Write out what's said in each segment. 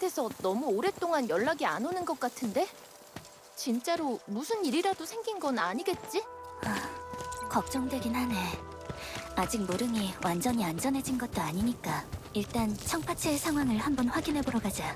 같아서 너무 오랫동안 연락이 안 오는 것 같은데? 진짜로 무슨 일이라도 생긴 건 아니겠지? 걱정되긴 하네. 아직 무릉이 완전히 안전해진 것도 아니니까 일단 청파체의 상황을 한번 확인해보러 가자.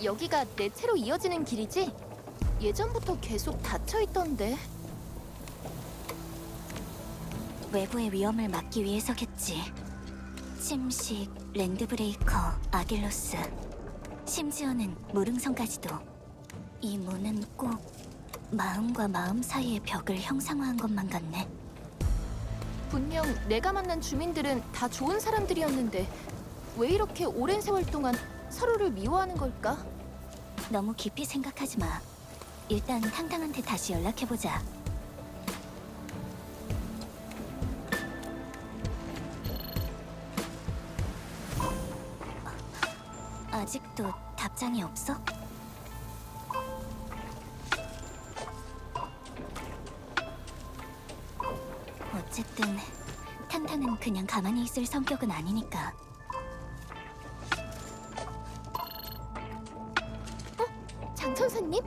여기가 내 채로 이어지는 길이지? 예전부터 계속 닫혀있던데. 외부의 위험을 막기 위해서겠지. 침식, 랜드브레이커, 아길로스, 심지어는 무릉성까지도. 이 문은 꼭 마음과 마음 사이의 벽을 형상화한 것만 같네. 분명 내가 만난 주민들은 다 좋은 사람들이었는데 왜 이렇게 오랜 세월 동안 서로를 미워하는 걸까? 너무 깊이 생각하지 마. 일단 탕탕한테 다시 연락해보자. 아직도 답장이 없어? 어쨌든 탕탕은 그냥 가만히 있을 성격은 아니니까. 장 천사님?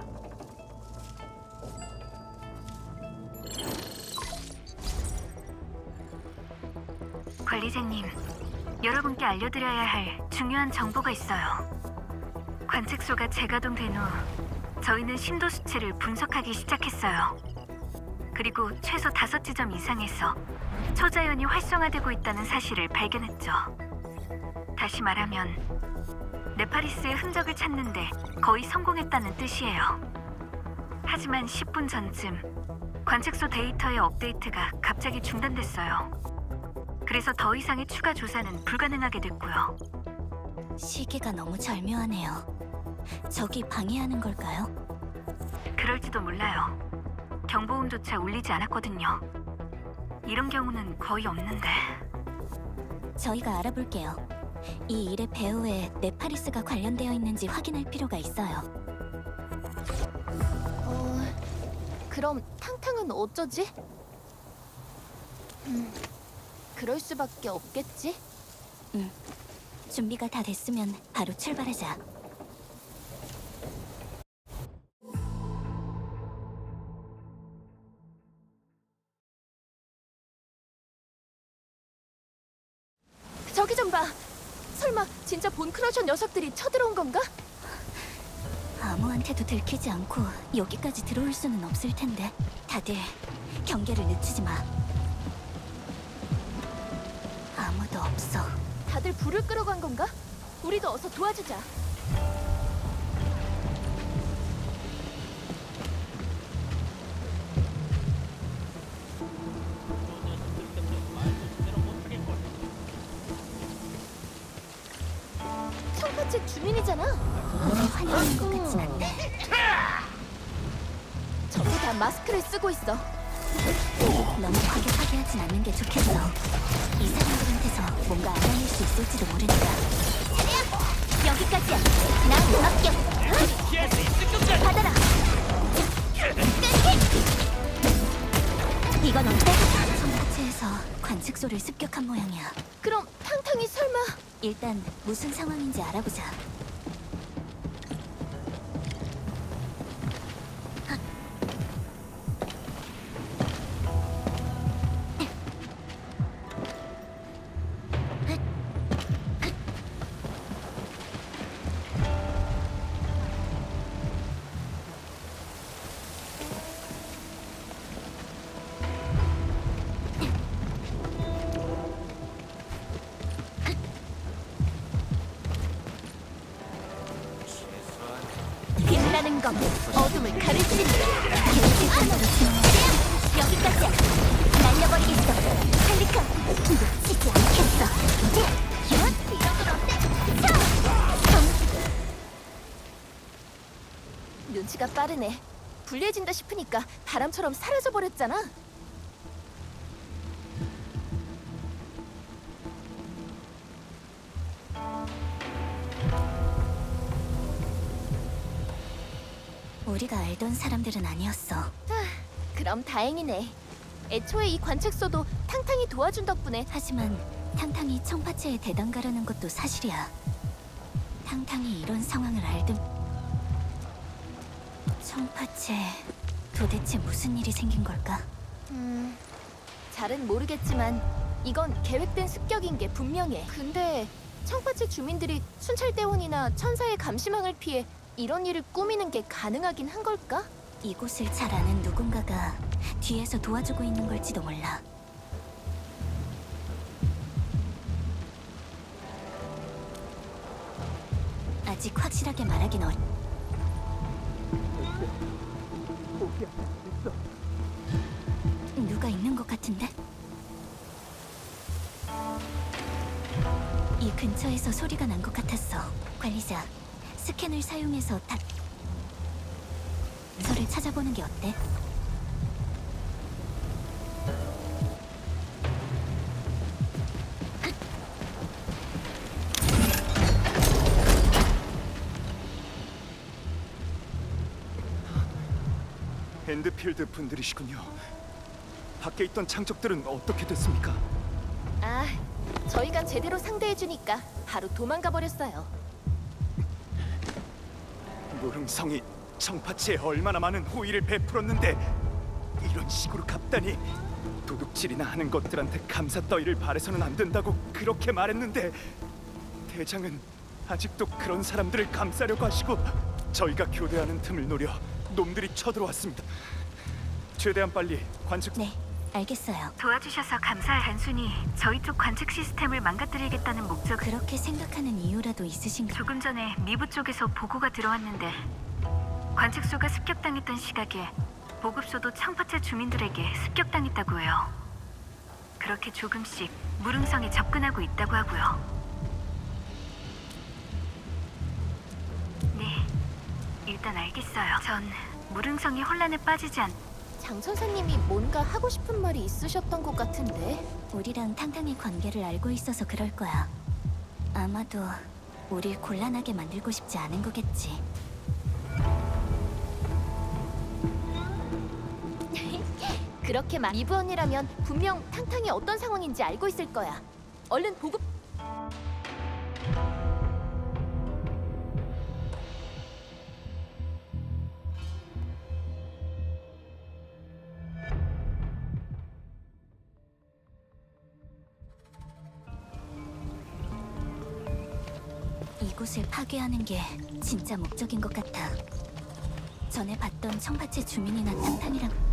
관리자님, 여러분께 알려드려야 할 중요한 정보가 있어요. 관측소가 재가동된 후 저희는 심도 수치를 분석하기 시작했어요. 그리고 최소 5지점 이상에서 초자연이 활성화되고 있다는 사실을 발견했죠. 다시 말하면 네파리스의 흔적을 찾는데 거의 성공했다는 뜻이에요. 하지만 10분 전쯤 관측소 데이터의 업데이트가 갑자기 중단됐어요. 그래서 더 이상의 추가 조사는 불가능하게 됐고요. 시기가 너무 절묘하네요. 적이 방해하는 걸까요? 그럴지도 몰라요. 경보음조차 울리지 않았거든요. 이런 경우는 거의 없는데. 저희가 알아볼게요. 이 일의 배후에 네파리스가 관련되어 있는지 확인할 필요가 있어요. 그럼 탕탕은 어쩌지? 그럴 수밖에 없겠지? 준비가 다 됐으면 바로 출발하자. 저기 좀 봐! 설마 진짜 본크러셔 녀석들이 쳐들어온 건가? 아무한테도 들키지 않고 여기까지 들어올 수는 없을 텐데. 다들 경계를 늦추지 마. 아무도 없어. 다들 불을 끌어간 건가? 우리도 어서 도와주자. 청파체 주민이잖아. 환영하는 것 같진 않네. 전부 다 마스크를 쓰고 있어. 너무 과격하게 하진 않는 게 좋겠어. 이 사람들한테서 뭔가 알아낼 수 있을지도 모르니까. 여기까지야. 난 맡겨. 받아라. 이건 어때? 청파체에서 관측소를 습격한 모양이야. 그럼 탕탕이 설마... 일단 무슨 상황인지 알아보자. 빛나는 건 어둠을 가르친다. 여기까지야. 날려버리겠어. 펠리컨 놓치지 않겠어. 눈치가 빠르네. 불리해진다 싶으니까 바람처럼 사라져버렸잖아. 우리가 알던 사람들은 아니었어. 그럼 다행이네. 애초에 이 관측소도 탕탕이 도와준 덕분에. 하지만 탕탕이 청파체의 대단가라는 것도 사실이야. 탕탕이 이런 상황을 알든 청파체 도대체 무슨 일이 생긴 걸까? 잘은 모르겠지만 이건 계획된 습격인 게 분명해. 근데 청파체 주민들이 순찰대원이나 천사의 감시망을 피해 이런 일을 꾸미는 게 가능하긴 한 걸까? 이곳을 잘 아는 누군가가 뒤에서 도와주고 있는 걸지도 몰라. 아직 확실하게 말하긴 누가 있는 것 같은데? 이 근처에서 소리가 난 것 같았어. 관리자, 스캔을 사용해서 단서를 찾아보는 게 어때? 엔드필드 분들이시군요. 밖에 있던 창적들은 어떻게 됐습니까? 아, 저희가 제대로 상대해주니까 바로 도망가 버렸어요. 무릉성이 청파치에 얼마나 많은 호의를 베풀었는데 이런 식으로 갚다니. 도둑질이나 하는 것들한테 감사 따위를 바래서는 안 된다고 그렇게 말했는데 대장은 아직도 그런 사람들을 감싸려고 하시고 저희가 교대하는 틈을 노려 놈들이 쳐들어왔습니다. 최대한 빨리 관측... 네, 알겠어요. 도와주셔서 감사해. 단순히 저희 쪽 관측 시스템을 망가뜨리겠다는 목적. 그렇게 생각하는 이유라도 있으신가? 조금 전에 미부 쪽에서 보고가 들어왔는데 관측소가 습격당했던 시각에 보급소도 청파체 주민들에게 습격당했다고 해요. 그렇게 조금씩 무릉성에 접근하고 있다고 하고요. 네, 일단 알겠어요. 전 무릉성이 혼란에 빠지지 않... 장 천사님이 뭔가 하고 싶은 말이 있으셨던 것 같은데. 우리랑 탕탕의 관계를 알고 있어서 그럴 거야. 아마도 우릴 곤란하게 만들고 싶지 않은 거겠지. 그렇게 미부 언니라면 분명 탕탕이 어떤 상황인지 알고 있을 거야. 얼른 보급... 이곳을 파괴하는 게 진짜 목적인 것 같아. 전에 봤던 청파체 주민이나 탕탕이랑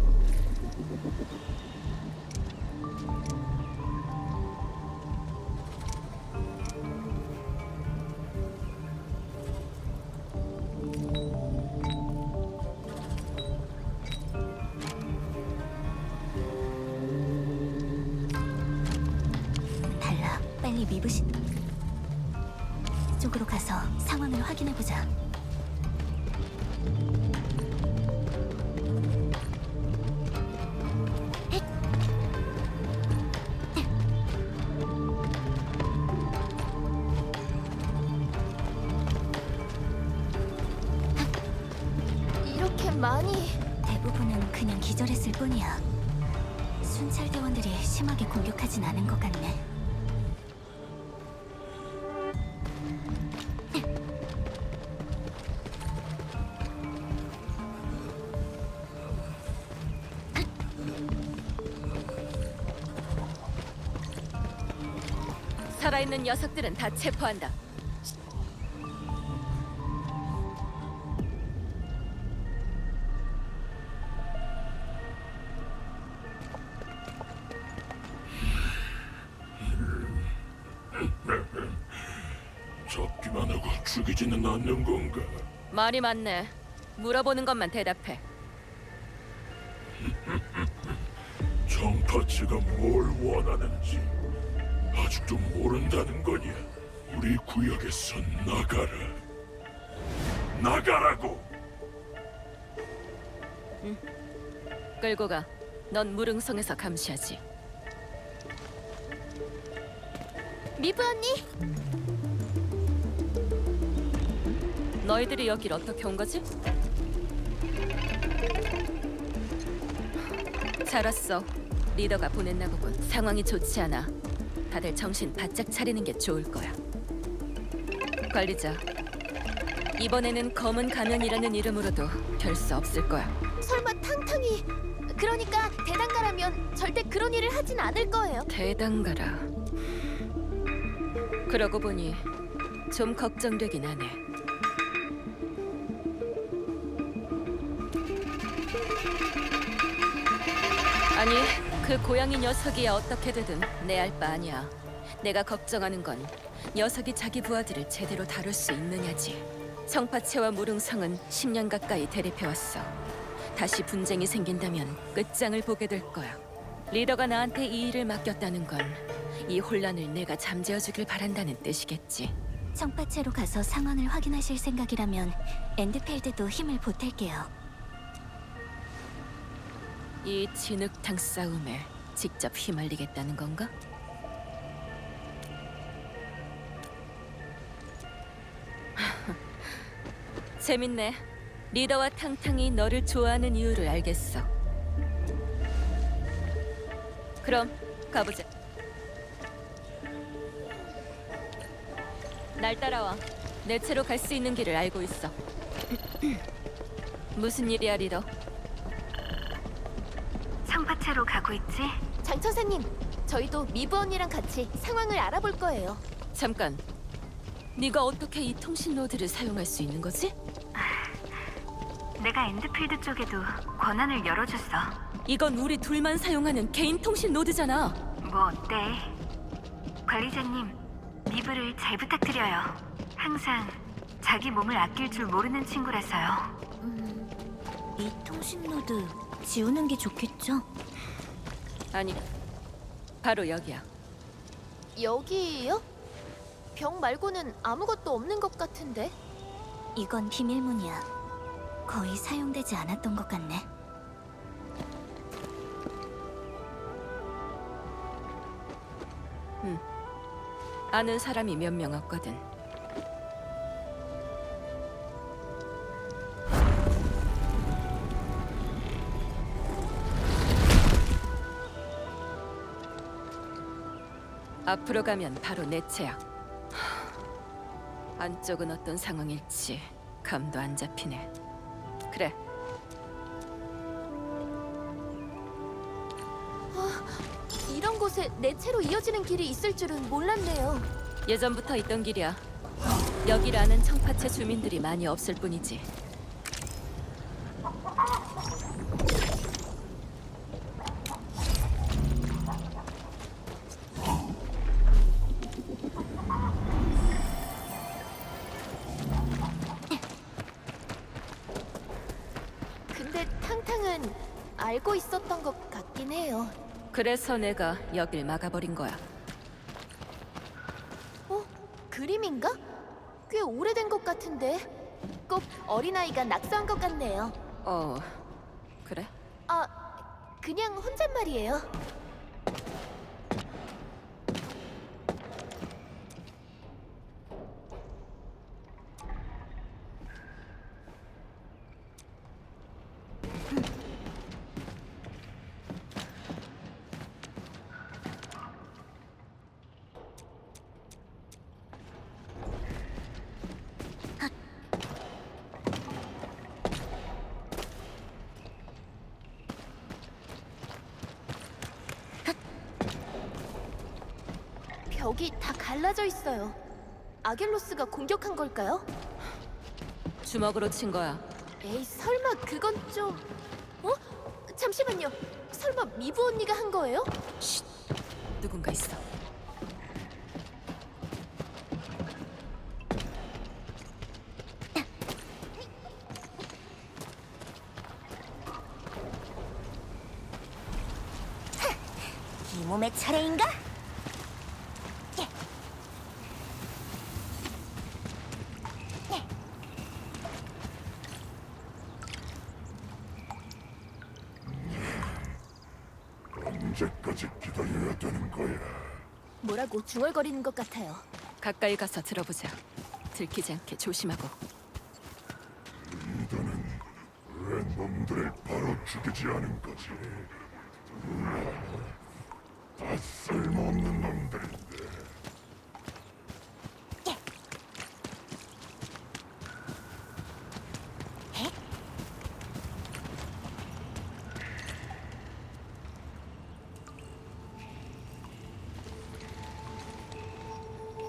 달라. 빨리 미부신 쪽으로 가서 상황을 확인해보자. 이렇게 많이... 대부분은 그냥 기절했을 뿐이야. 순찰대원들이 심하게 공격하진 않은 것 같네. 살아있는 녀석들은 다 체포한다. 잡기만 하고 죽이지는 않는 건가? 말이 많네. 물어보는 것만 대답해. 청파치가 뭘 원하는지 아직도 모른다는 거냐? 우리 구역에서 나가라. 나가라고! 끌고 가. 넌 무릉성에서 감시하지. 미부 언니! 너희들이 여길 어떻게 온 거지? 잘 왔어. 리더가 보냈나 보군. 상황이 좋지 않아. 다들 정신 바짝 차리는 게 좋을 거야. 관리자, 이번에는 검은 가면이라는 이름으로도 별 수 없을 거야. 설마 탕탕이 그러니까 대단가라면 절대 그런 일을 하진 않을 거예요. 대단가라. 그러고 보니 좀 걱정되긴 하네. 아니, 그 고양이 녀석이 어떻게 되든 내 알 바 아니야. 내가 걱정하는 건 녀석이 자기 부하들을 제대로 다룰 수 있느냐지. 청파채와 무릉성은 10년 가까이 대립해왔어. 다시 분쟁이 생긴다면 끝장을 보게 될 거야. 리더가 나한테 이 일을 맡겼다는 건 이 혼란을 내가 잠재워주길 바란다는 뜻이겠지. 청파채로 가서 상황을 확인하실 생각이라면 엔드필드도 힘을 보탤게요. 이 진흙탕 싸움에 직접 휘말리겠다는 건가? 재밌네. 리더와 탕탕이 너를 좋아하는 이유를 알겠어. 그럼 가보자. 날 따라와. 내 채로 갈 수 있는 길을 알고 있어. 무슨 일이야, 리더? 청파채로 가고 있지? 장 천사님, 저희도 미부 언니랑 같이 상황을 알아볼 거예요. 잠깐. 네가 어떻게 이 통신 노드를 사용할 수 있는 거지? 내가 엔드필드 쪽에도 권한을 열어줬어. 이건 우리 둘만 사용하는 개인 통신 노드잖아. 뭐 어때? 관리자님, 미브를 잘 부탁드려요. 항상 자기 몸을 아낄 줄 모르는 친구라서요. 이 통신 노드 지우는 게 좋겠죠? 아니, 바로 여기야. 여기요? 병 말고는 아무것도 없는 것 같은데. 이건 비밀문이야. 거의 사용되지 않았던 것 같네. 아는 사람이 몇 명 없거든. 앞으로 가면 바로 내 채야. 안쪽은 어떤 상황일지 감도 안 잡히네. 그래, 이런 곳에 내 채로 이어지는 길이 있을 줄은 몰랐네요. 예전부터 있던 길이야. 여기를 아는 청파채 주민들이 많이 없을 뿐이지. 근데 탕탕은 알고 있었던 것 같긴 해요. 그래서 내가 여길 막아버린 거야. 그림인가? 꽤 오래된 것 같은데. 꼭 어린아이가 낙서한 것 같네요. 그래? 아, 그냥 혼잣말이에요. 벽이 다 갈라져 있어요. 아겔로스가 공격한 걸까요? 주먹으로 친 거야. 에이, 설마 그건 좀... 잠시만요. 설마 미부 언니가 한 거예요? 누군가 있어. 이 몸의 차례인가? 언제까지 기다려야 되는 거야? 뭐라고 중얼거리는 것 같아요. 가까이 가서 들어보자. 들키지 않게 조심하고. 리더는 왜 놈들을 바로 죽이지 않은 거지? 다 쓸모없는 놈들인데.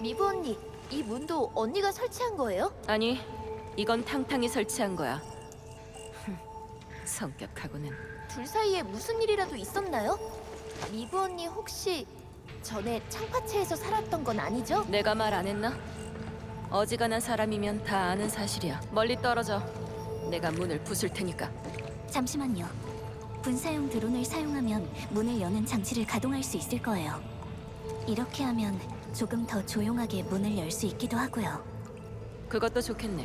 미부 언니, 이 문도 언니가 설치한 거예요? 아니, 이건 탕탕이 설치한 거야. 성격하고는. 둘 사이에 무슨 일이라도 있었나요? 미부 언니 혹시 전에 창파체에서 살았던 건 아니죠? 내가 말 안 했나? 어지간한 사람이면 다 아는 사실이야. 멀리 떨어져. 내가 문을 부술 테니까. 잠시만요. 분사용 드론을 사용하면 문을 여는 장치를 가동할 수 있을 거예요. 이렇게 하면 조금 더 조용하게 문을 열 수 있기도 하고요. 그것도 좋겠네.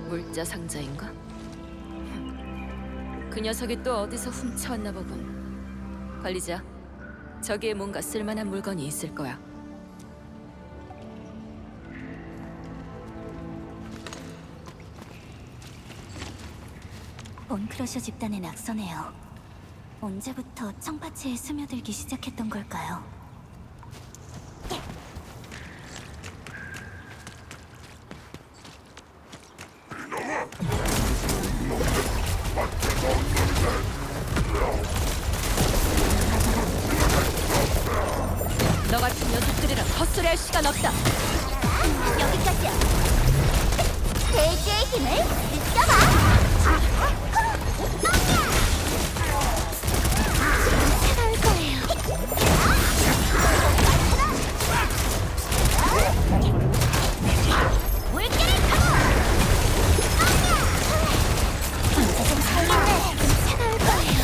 물자 상자인가? 그 녀석이 또 어디서 훔쳐왔나 보군. 관리자, 저기에 뭔가 쓸만한 물건이 있을 거야. 본크러셔 집단의 낙서네요. 언제부터 청파체에 스며들기 시작했던 걸까요? 너 같은 녀석들이랑 헛소리할 시간 없다. 여기까지야. 대지의 힘을 느껴봐. 차가울 거예요. 물기를 타고. 이제 좀 살겠네. 차가울 거예요.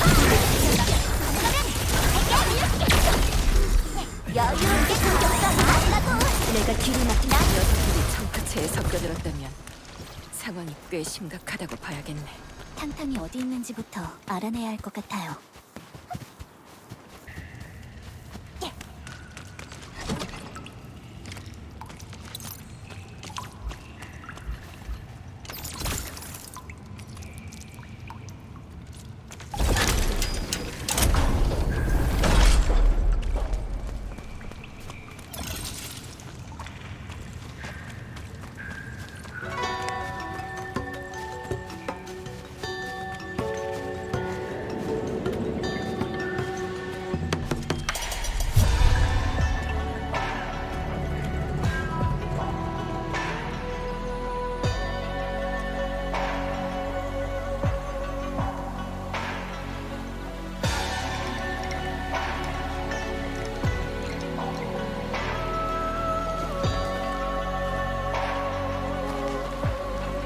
여유롭게 공격하지 말라고. 내가 뒤를 막힌 녀석들이 청파체에 섞여들었다면 상황이 꽤 심각하다고 봐야겠네. 탕탕이 어디 있는지부터 알아내야 할 것 같아요.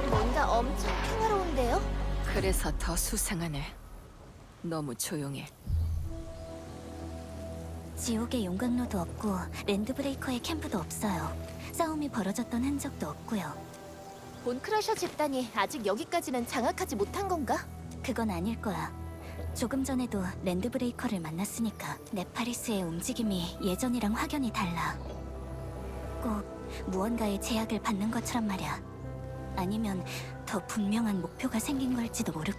뭔가 엄청 평화로운데요? 그래서 더 수상하네. 너무 조용해. 지옥의 용광로도 없고 랜드브레이커의 캠프도 없어요. 싸움이 벌어졌던 흔적도 없고요. 본크러셔 집단이 아직 여기까지는 장악하지 못한 건가? 그건 아닐 거야. 조금 전에도 랜드브레이커를 만났으니까 네파리스의 움직임이 예전이랑 확연히 달라. 꼭 무언가의 제약을 받는 것처럼 말이야. 아니면 더 분명한 목표가 생긴 걸지도 모르.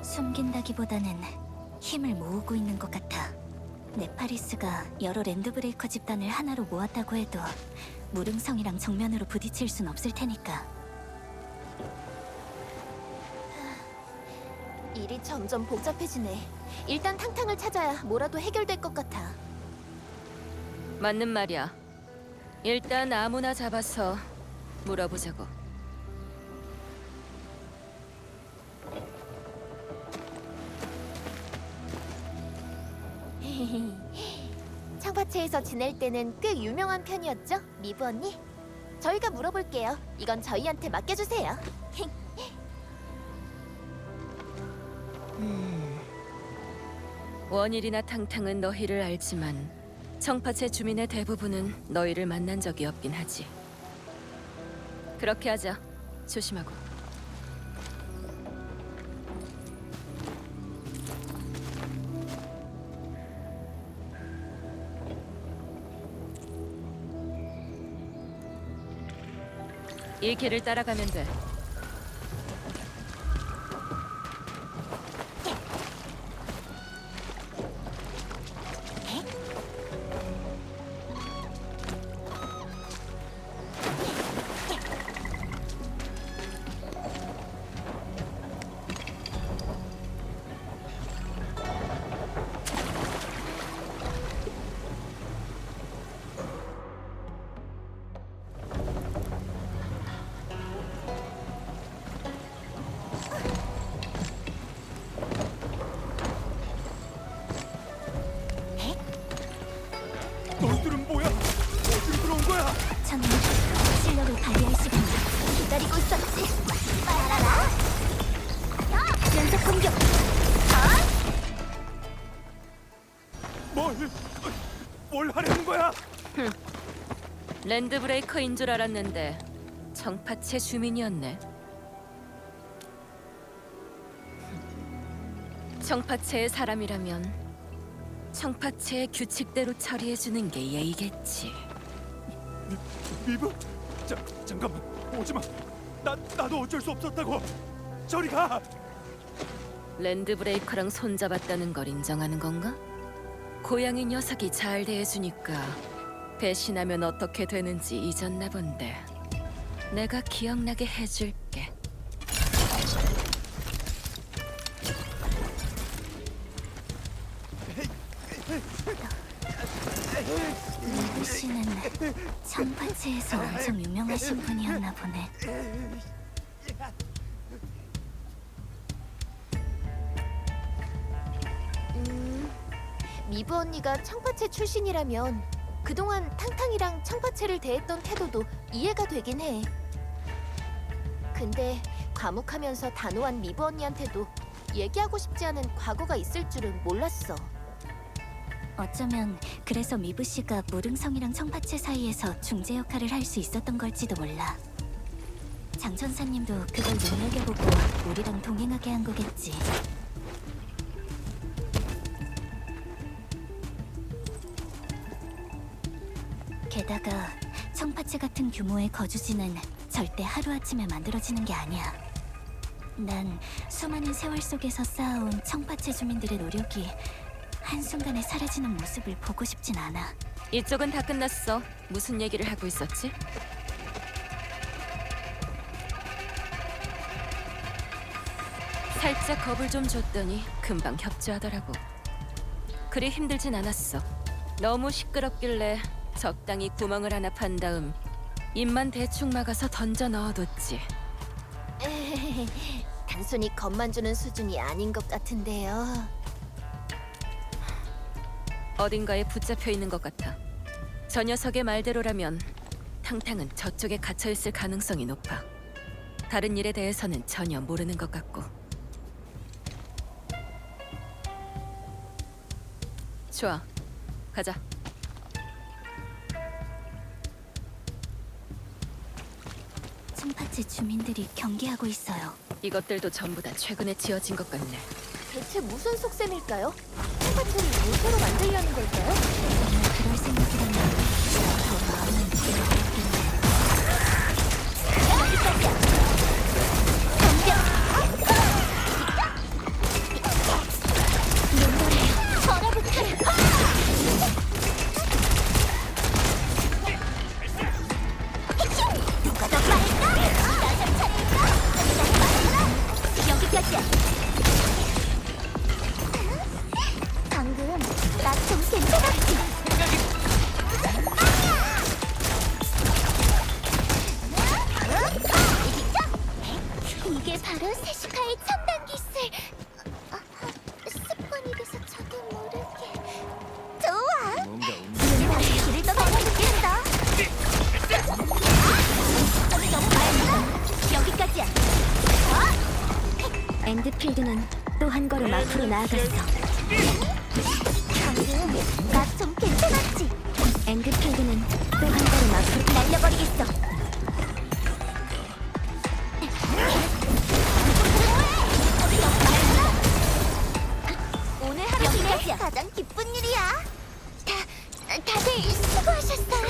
숨긴다기보다는 힘을 모으고 있는 것 같아. 네파리스가 여러 랜드브레이커 집단을 하나로 모았다고 해도 무릉성이랑 정면으로 부딪힐 순 없을 테니까. 일이 점점 복잡해지네. 일단 탕탕을 찾아야 뭐라도 해결될 것 같아. 맞는 말이야. 일단 아무나 잡아서 물어보자고. 창파체에서 지낼 때는 꽤 유명한 편이었죠, 미부 언니? 저희가 물어볼게요. 이건 저희한테 맡겨주세요. 원일이나 탕탕은 너희를 알지만 청파체 주민의 대부분은 너희를 만난 적이 없긴 하지. 그렇게 하자. 조심하고. 이 길을 따라가면 돼. 너희들은 뭐야? 어디로 들어온 거야? 저는 실력을 발휘할 시간이야. 기다리고 있었지. 빨라라. 연속 공격. 뭘 하려는 거야? 랜드 브레이커인 줄 알았는데 청파체 주민이었네. 청파체의 사람이라면 청파체의 규칙대로 처리해주는 게 예의겠지. 미브? 잠깐만 오지 마. 나도 어쩔 수 없었다고. 저리 가. 랜드 브레이커랑 손잡았다는 걸 인정하는 건가? 고양이 녀석이 잘 대해주니까 배신하면 어떻게 되는지 잊었나 본데. 내가 기억나게 해줄게. 미브 씨는 청파체에서 엄청 유명하신 분이었나 보네. 미브 언니가 청파체 출신이라면 그동안 탕탕이랑 청파체를 대했던 태도도 이해가 되긴 해. 근데 과묵하면서 단호한 미브 언니한테도 얘기하고 싶지 않은 과거가 있을 줄은 몰랐어. 어쩌면 그래서 미브 씨가 무릉성이랑 청파체 사이에서 중재 역할을 할 수 있었던 걸지도 몰라. 장 천사님도 그걸 눈여겨보고 우리랑 동행하게 한 거겠지. 게다가 청파체 같은 규모의 거주지는 절대 하루아침에 만들어지는 게 아니야. 난 수많은 세월 속에서 쌓아온 청파체 주민들의 노력이 한순간에 사라지는 모습을 보고 싶진 않아. 이쪽은 다 끝났어. 무슨 얘기를 하고 있었지? 살짝 겁을 좀 줬더니 금방 협조하더라고. 그리 힘들진 않았어. 너무 시끄럽길래 적당히 구멍을 하나 판 다음 입만 대충 막아서 던져 넣어뒀지. 단순히 겁만 주는 수준이 아닌 것 같은데요. 어딘가에 붙잡혀 있는 것 같아. 저 녀석의 말대로라면 탕탕은 저쪽에 갇혀 있을 가능성이 높아. 다른 일에 대해서는 전혀 모르는 것 같고. 좋아, 가자. 청파체 주민들이 경계하고 있어요. 이것들도 전부 다 최근에 지어진 것 같네. 대체 무슨 속셈일까요? 청파체를 모태로 만들려는 걸까요? 정말 그럴 생각이라면 더 마음은 무겁겠네. 방금 나 좀 괜찮았지? 이게 바로 세시카의 첨단 기술. 습관이 돼서 저도 모르게. 좋아. 눈발에 길을 떠나겠다. 너무 많아. 여기까지야. 엔드필드는 또 한 걸음 앞으로 나아갔어. 방금 나 좀 괜찮았지? 엔드필드는 또 한 걸음 앞으로 날려버리겠어. 오늘 하루 중에 가장 기쁜 일이야. 다들 수고하셨어요.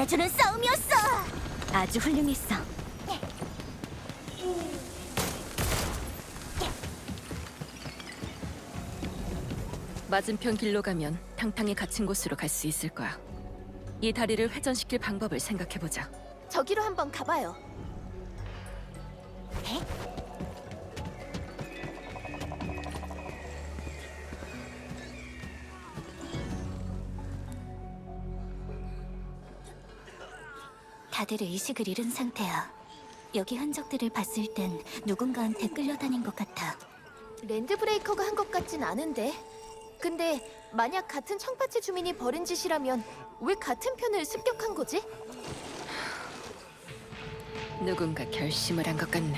끝내주는 싸움이었어. 아주 훌륭했어. 맞은편 길로 가면 탕탕이 갇힌 곳으로 갈 수 있을 거야. 이 다리를 회전시킬 방법을 생각해보자. 저기로 한번 가봐요. 다들 의식을 잃은 상태야. 여기 흔적들을 봤을 땐 누군가한테 끌려다닌 것 같아. 랜드 브레이커가 한 것 같진 않은데. 근데 만약 같은 청파채 주민이 벌인 짓이라면 왜 같은 편을 습격한 거지? 누군가 결심을 한 것 같네.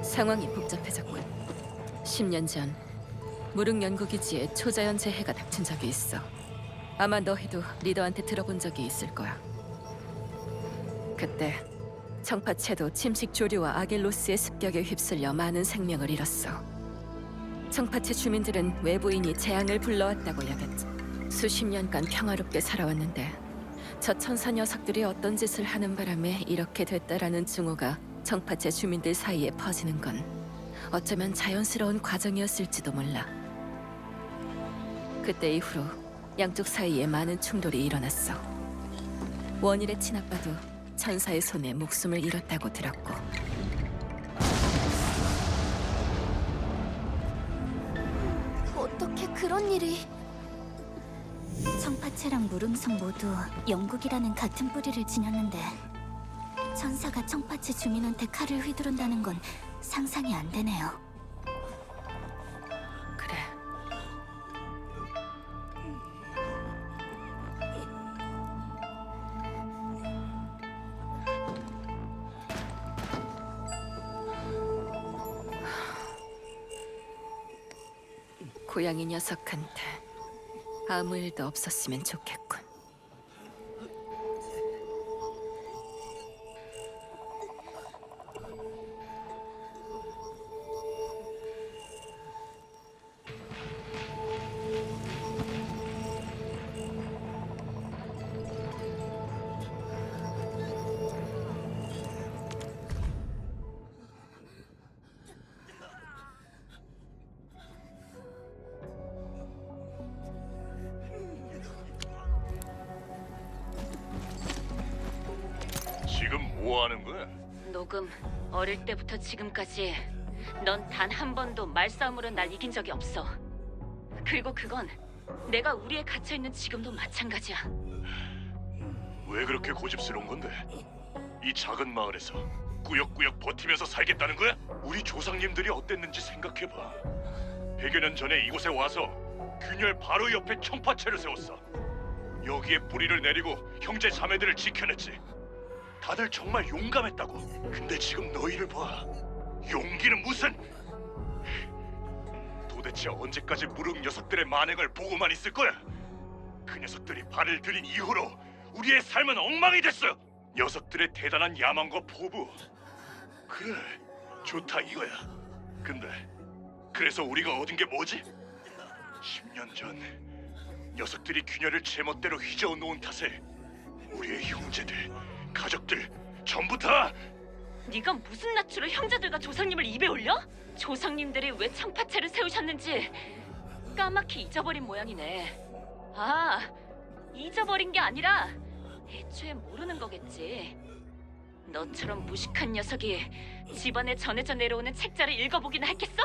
상황이 복잡해졌군. 10년 전 무릉 연구기지에 초자연 재해가 닥친 적이 있어. 아마 너희도 리더한테 들어본 적이 있을 거야. 그때 청파채도 침식 조류와 아겔로스의 습격에 휩쓸려 많은 생명을 잃었어. 청파채 주민들은 외부인이 재앙을 불러왔다고 여겼지. 수십 년간 평화롭게 살아왔는데 저 천사 녀석들이 어떤 짓을 하는 바람에 이렇게 됐다라는 증오가 청파채 주민들 사이에 퍼지는 건 어쩌면 자연스러운 과정이었을지도 몰라. 그때 이후로 양쪽 사이에 많은 충돌이 일어났어. 원일의 친아빠도 천사의 손에 목숨을 잃었다고 들었고. 어떻게 그런 일이... 청파채랑 무릉성 모두 영국이라는 같은 뿌리를 지녔는데 천사가 청파채 주민한테 칼을 휘두른다는 건 상상이 안 되네요. 그래. 고양이 녀석한테 아무 일도 없었으면 좋겠군. 지금 뭐 하는 거야? 녹음. 어릴 때부터 지금까지 넌 단 한 번도 말싸움으로 날 이긴 적이 없어. 그리고 그건 내가 우리에 갇혀 있는 지금도 마찬가지야. 왜 그렇게 고집스러운 건데? 이 작은 마을에서 꾸역꾸역 버티면서 살겠다는 거야? 우리 조상님들이 어땠는지 생각해봐. 100여 년 전에 이곳에 와서 균열 바로 옆에 청파채를 세웠어. 여기에 뿌리를 내리고 형제 자매들을 지켜냈지. 다들 정말 용감했다고. 근데 지금 너희를 봐. 용기는 무슨? 도대체 언제까지 무릉 녀석들의 만행을 보고만 있을 거야? 그 녀석들이 발을 들인 이후로 우리의 삶은 엉망이 됐어. 녀석들의 대단한 야망과 포부. 그래, 좋다 이거야. 근데 그래서 우리가 얻은 게 뭐지? 10년 전 녀석들이 균열을 제멋대로 휘저어 놓은 탓에 우리의 형제들, 가족들 전부 다... 네가 무슨 낯으로 형제들과 조상님을 입에 올려? 조상님들이 왜 청파채를 세우셨는지 까맣게 잊어버린 모양이네. 아, 잊어버린 게 아니라 애초에 모르는 거겠지. 너처럼 무식한 녀석이 집안에 전해져 내려오는 책자를 읽어보기나 했겠어?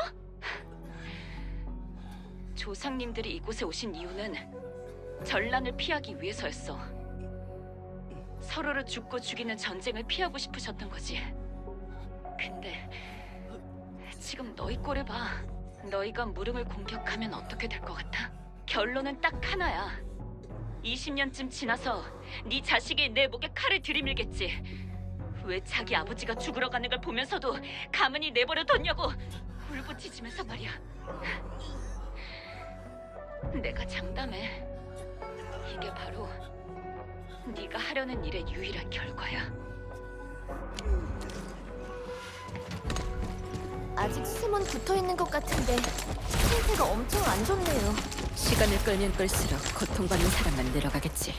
조상님들이 이곳에 오신 이유는 전란을 피하기 위해서였어. 서로를 죽고 죽이는 전쟁을 피하고 싶으셨던 거지. 근데 지금 너희 꼴을 봐. 너희가 무릉을 공격하면 어떻게 될 것 같아? 결론은 딱 하나야. 20년쯤 지나서 네 자식이 내 목에 칼을 들이밀겠지. 왜 자기 아버지가 죽으러 가는 걸 보면서도 가만히 내버려 뒀냐고 울부짖으면서 말이야. 내가 장담해. 이게 바로 네가 하려는 일의 유일한 결과야. 아직 숨은 붙어 있는 것 같은데 상태가 엄청 안 좋네요. 시간을 끌면 끌수록 고통받는 사람만 늘어가겠지.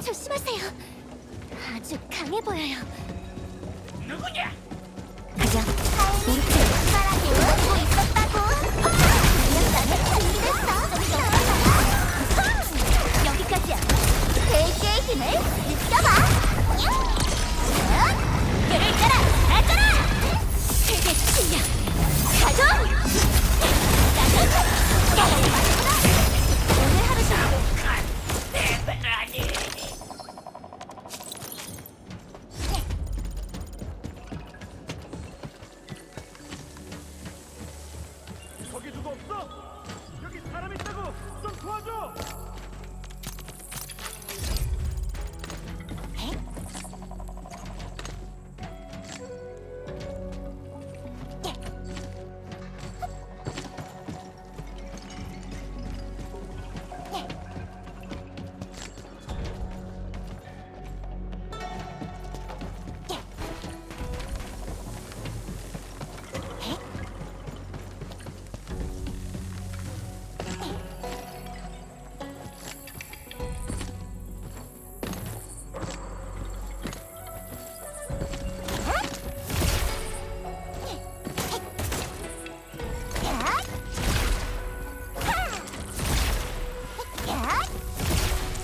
조심하세요. 아주 강해 보여요. 누구냐? 가자. 이렇게 숟가락이 울고 있었다고. 그냥 나는 준비됐어. 여기까지야. 대지의 힘을 느껴봐. 뼈를 깔아, 가져라. 세계 실력. 가져. 오늘 하루 종일 거기 누구 없어? 여기 사람 있다고! 좀 도와줘!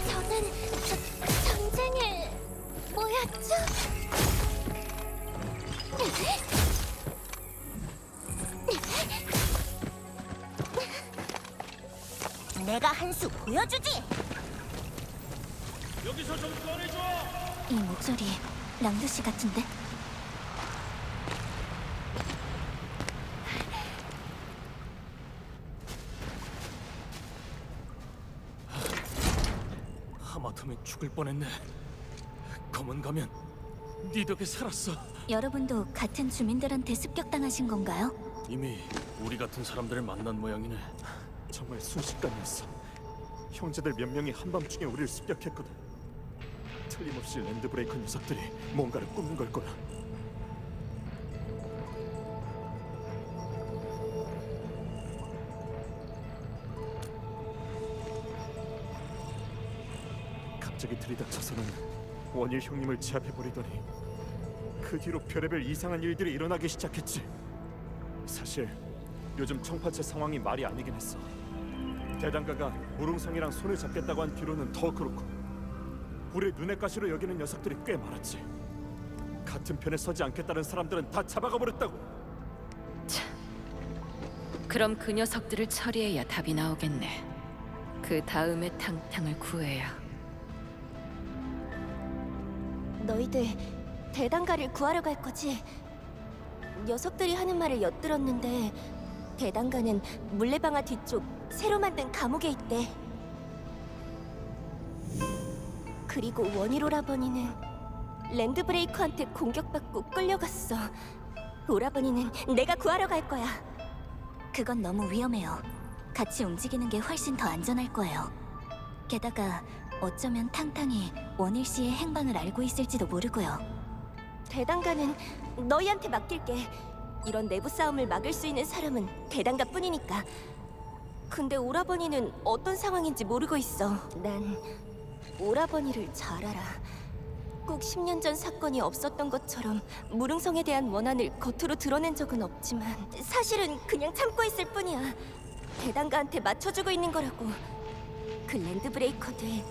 저는 전쟁을 뭐였죠? 내가 한 수 보여주지. 여기서 좀 꺼내줘! 이 목소리 랑드 씨 같은데? 하마터면 죽을 뻔했네. 검은 가면 네 덕에 살았어. 여러분도 같은 주민들한테 습격당하신 건가요? 이미 우리 같은 사람들을 만난 모양이네. 정말 순식간이었어. 형제들 몇 명이 한밤중에 우리를 습격했거든. 틀림없이 랜드브레이커 녀석들이 뭔가를 꾸민 걸 거야. 갑자기 들이닥쳐서는 원일 형님을 제압해버리더니 그 뒤로 별의별 이상한 일들이 일어나기 시작했지. 사실 요즘 청파체 상황이 말이 아니긴 했어. 대장가가 무릉성이랑 손을 잡겠다고 한 뒤로는 더 그렇고 우리 눈의 가시로 여기는 녀석들이 꽤 많았지. 같은 편에 서지 않겠다는 사람들은 다 잡아가 버렸다고. 그럼 그 녀석들을 처리해야 답이 나오겠네. 그 다음에 탕탕을 구해야. 너희들 대단가를 구하러 갈 거지? 녀석들이 하는 말을 엿들었는데 대단가는 물레방아 뒤쪽 새로 만든 감옥에 있대. 그리고 원일 오라버니는 랜드브레이커한테 공격받고 끌려갔어. 오라버니는 내가 구하러 갈 거야. 그건 너무 위험해요. 같이 움직이는 게 훨씬 더 안전할 거예요. 게다가 어쩌면 탕탕이 원일 씨의 행방을 알고 있을지도 모르고요. 대단가는 너희한테 맡길게. 이런 내부 싸움을 막을 수 있는 사람은 대단가뿐이니까. 근데 오라버니는 어떤 상황인지 모르고 있어. 난 오라버니를 잘 알아. 꼭 10년 전 사건이 없었던 것처럼 무릉성에 대한 원한을 겉으로 드러낸 적은 없지만 사실은 그냥 참고 있을 뿐이야. 대단가한테 맞춰주고 있는 거라고. 그 랜드브레이커들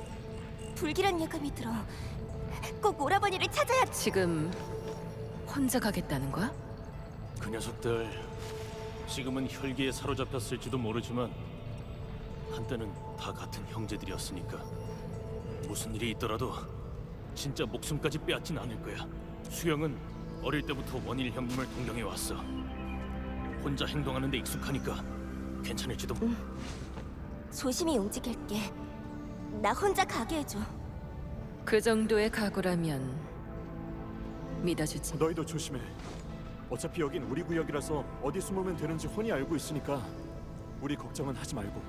불길한 예감이 들어. 꼭 오라버니를 찾아야. 지금 혼자 가겠다는 거야? 그 녀석들 지금은 혈기에 사로잡혔을지도 모르지만 한때는 다 같은 형제들이었으니까 무슨 일이 있더라도 진짜 목숨까지 빼앗진 않을 거야. 수영은 어릴 때부터 원일 형님을 동경해 왔어. 혼자 행동하는 데 익숙하니까 괜찮을지도. 조심히 움직일게. 나 혼자 가게 해줘. 그 정도의 각오라면 믿어주지. 너희도 조심해. 어차피 여긴 우리 구역이라서 어디 숨으면 되는지 훤히 알고 있으니까 우리 걱정은 하지 말고.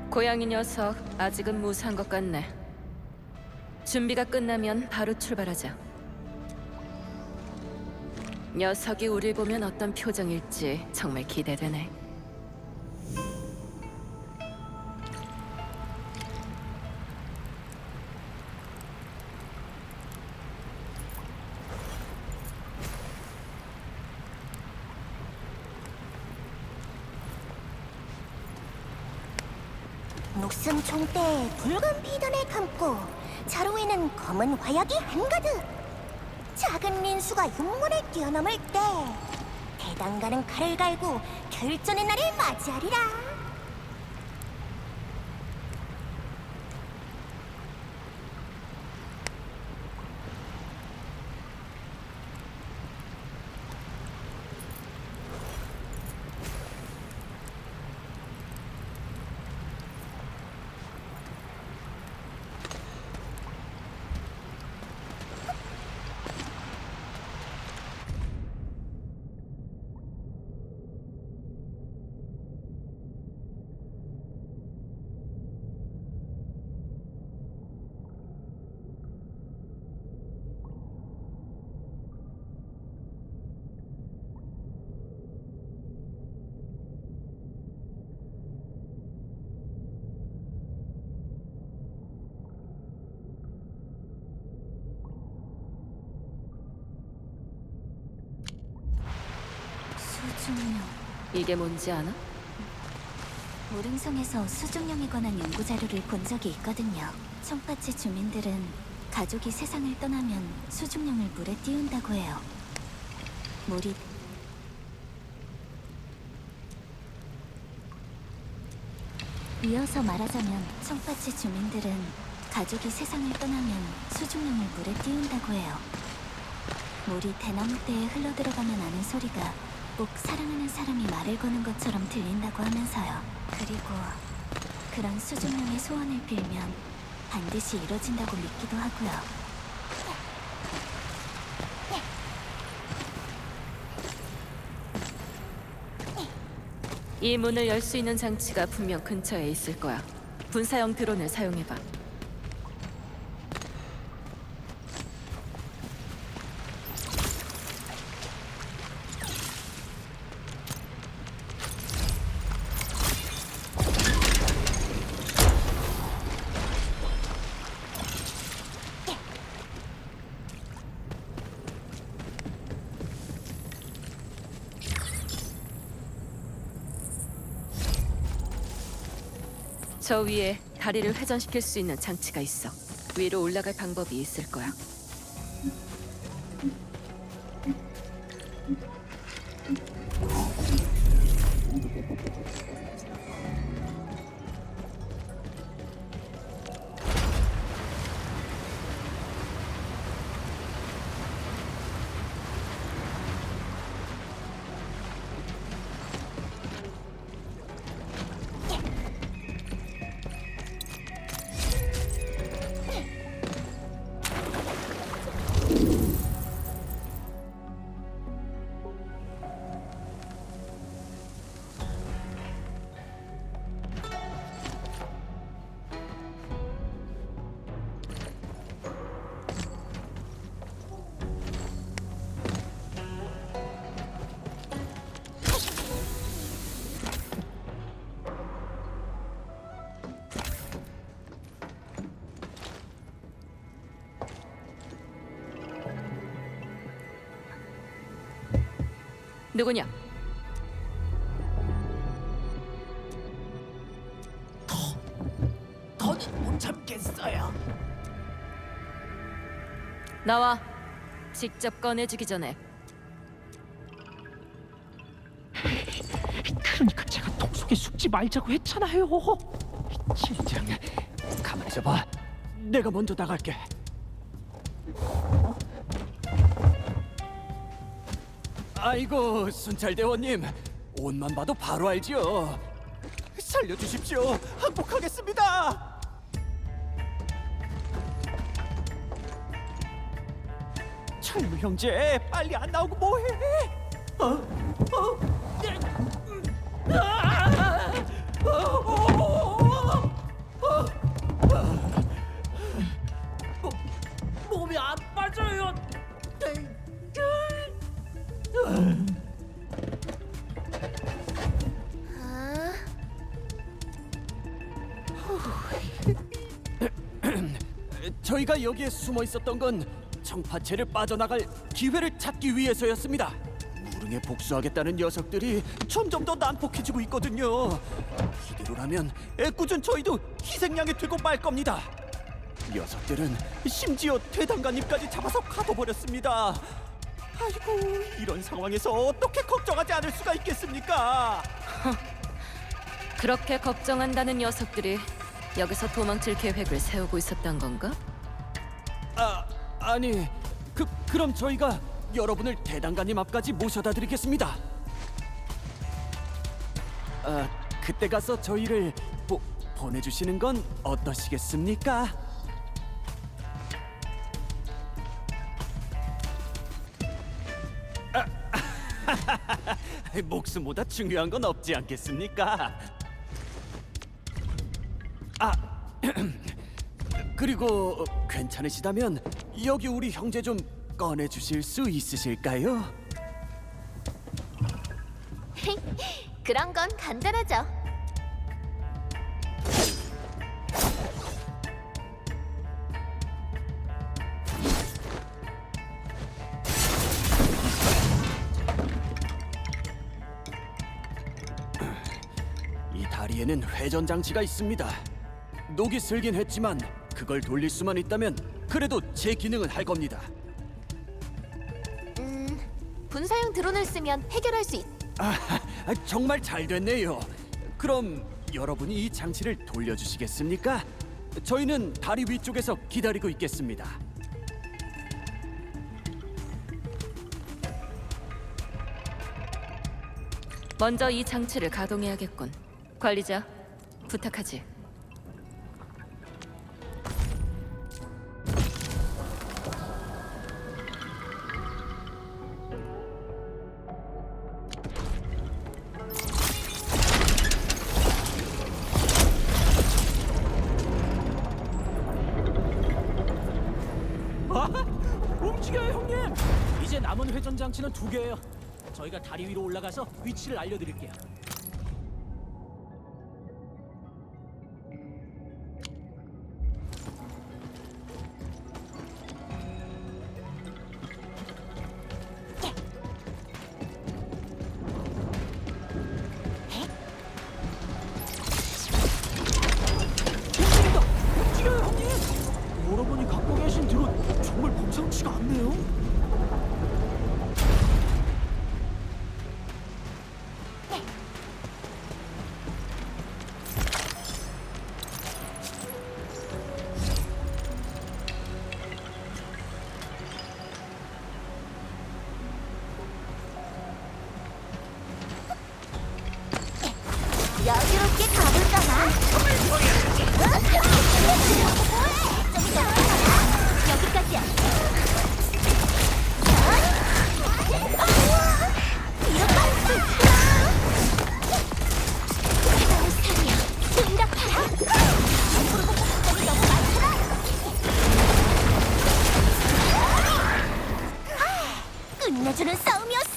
고양이 녀석 아직은 무사한 것 같네. 준비가 끝나면 바로 출발하자. 녀석이 우릴 보면 어떤 표정일지 정말 기대되네. 녹슨 총대에 붉은 비단을 감고 자루에는 검은 화약이 한가득. 작은 민수가 육문을 뛰어넘을 때 대장가는 칼을 갈고 결전의 날을 맞이하리라. 수중령. 이게 뭔지 아나? 무릉성에서 수중령에 관한 연구 자료를 본 적이 있거든요. 청파치 주민들은 가족이 세상을 떠나면 수중령을 물에 띄운다고 해요. 물이 이어서 말하자면 청파치 주민들은 가족이 세상을 떠나면 수중령을 물에 띄운다고 해요. 물이 대나무대에 흘러들어가면 나는 소리가 꼭 사랑하는 사람이 말을 거는 것처럼 들린다고 하면서요. 그리고 그런 수중령의 소원을 빌면 반드시 이뤄진다고 믿기도 하고요. 이 문을 열 수 있는 장치가 분명 근처에 있을 거야. 분사형 드론을 사용해봐. 저 위에 다리를 회전시킬 수 있는 장치가 있어. 위로 올라갈 방법이 있을 거야. 누구냐? 더는 못 참겠어요. 나와. 직접 꺼내주기 전에. 그러니까 제가 통 속에 숙지 말자고 했잖아요. 젠장, 가만히 있어봐. 내가 먼저 나갈게. 아이고, 순찰대원님, 옷만 봐도 바로 알지요. 살려주십시오. 항복하겠습니다. 철무 형제, 빨리 안 나오고 뭐해? 몸이 안 빠져요. 저희가 여기에 숨어 있었던 건 청파체를 빠져나갈 기회를 찾기 위해서였습니다. 무릉에 복수하겠다는 녀석들이 점점 더 난폭해지고 있거든요. 이대로라면 애꿎은 저희도 희생양이 되고 말 겁니다. 녀석들은 심지어 대장관님까지 잡아서 가둬버렸습니다. 아이고, 이런 상황에서 어떻게 걱정하지 않을 수가 있겠습니까? 그렇게 걱정한다는 녀석들이 여기서 도망칠 계획을 세우고 있었던 건가? 아니, 그럼 저희가 여러분을 대장관님 앞까지 모셔다 드리겠습니다. 그때 가서 저희를 보내주시는 건 어떠시겠습니까? 목숨보다 중요한 건 없지 않겠습니까? 그리고 괜찮으시다면 여기 우리 형제 좀 꺼내 주실 수 있으실까요? 그런 건 간단하죠. 이 다리에는 회전 장치가 있습니다. 녹이 슬긴 했지만 그걸 돌릴 수만 있다면 그래도 제 기능은 할 겁니다. 분사용 드론을 쓰면 해결할 수 있... 정말 잘 됐네요. 그럼 여러분이 이 장치를 돌려주시겠습니까? 저희는 다리 위쪽에서 기다리고 있겠습니다. 먼저 이 장치를 가동해야겠군. 관리자, 부탁하지. 움직여요, 형님! 이제 남은 회전 장치는 2개예요. 저희가 다리 위로 올라가서 위치를 알려드릴게요. 움직인다! 움직여요, 형님! 여러분이 갖고 계신 드론 정말 범상치가 않네요. 여유롭게 가볼까나? 여기까지야. 이렇게 할 수 있구나. 살이야. 생각하라. 너무 많구나. 끝내주는 싸움이었어.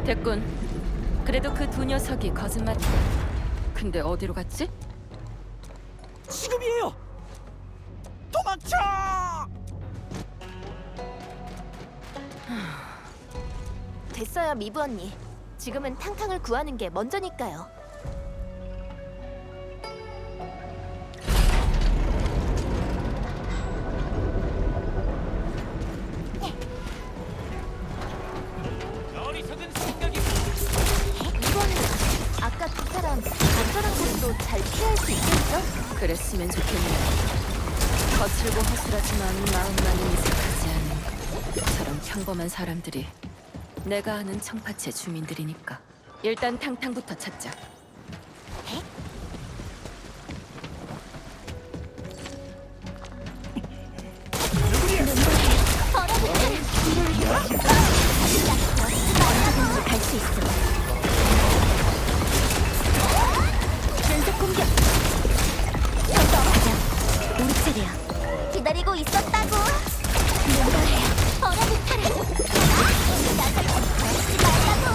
됐군. 그래도 그 두 녀석이 거짓말. 근데 어디로 갔지? 지금이에요. 도망쳐! 됐어요, 미브 언니. 지금은 탕탕을 구하는 게 먼저니까요. 어리석은 생각이. 미브 언니, 아까 두 사람 안전한 곳으로 잘 피할 수 있겠죠? 그랬으면 좋겠네. 거칠고 허술하지만 마음만은 이색하지 않은 저런 평범한 사람들이 내가 아는 청파체 주민들이니까. 일단 탕탕부터 찾자. 언제든지 갈 수 있어. 연속 공격. 가자. 우리 차례야. 기다리고 있었다고. 뭔가해. 얼어붙 타라. 나를 버리지 말라고.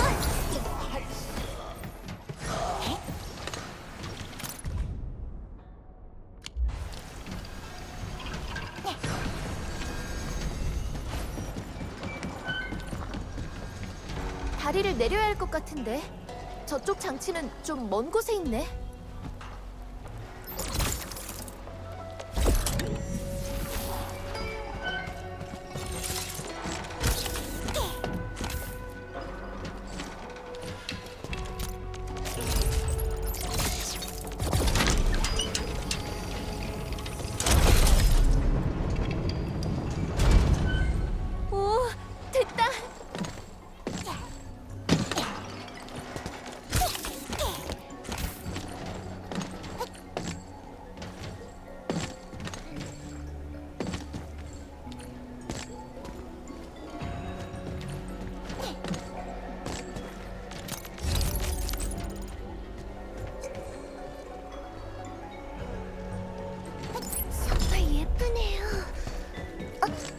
다리를 내려야 할 것 같은데. 저쪽 장치는 좀 먼 곳에 있네. 오, 됐다. 정말 예쁘네요.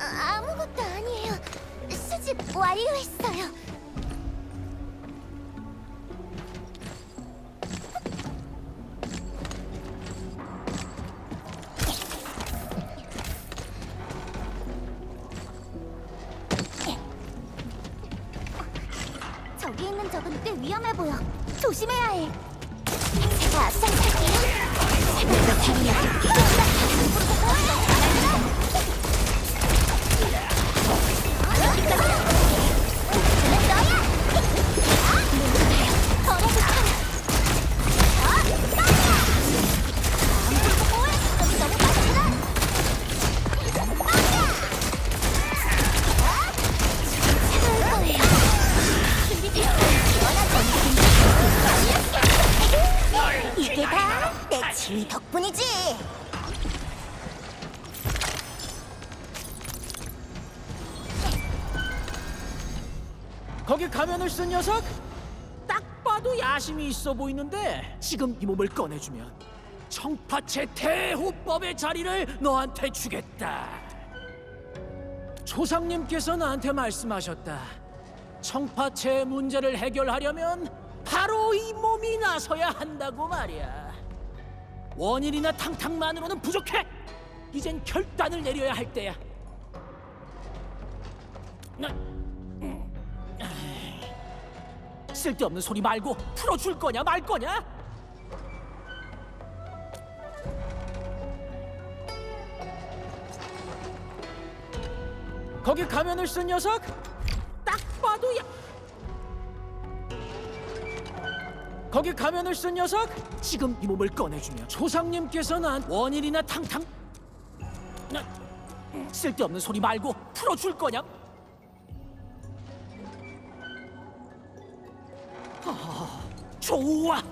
아무것도 아니에요. 수집 완료했어요. 저기 있는 적은 꽤 위험해 보여. 조심해야 해. 제가 앞장설게요. 내가 다리야. 이게 다 내 지휘 덕분이지. 거기 가면을 쓴 녀석? 딱 봐도 야심이 있어 보이는데 지금 이 몸을 꺼내주면 청파체 대호법의 자리를 너한테 주겠다. 조상님께서 나한테 말씀하셨다. 청파체의 문제를 해결하려면 바로 이 몸이 나서야 한다고 말이야. 원인이나 탕탕만으로는 부족해. 이젠 결단을 내려야 할 때야. 쓸데없는 소리 말고 풀어줄 거냐 말 거냐? 거기 가면을 쓴 녀석? 딱 봐도 거기 가면을 쓴 녀석? 지금 이 몸을 꺼내주면 조상님께서 난 원인이나 탕탕 쓸데없는 소리 말고 풀어줄 거냐? 좋아!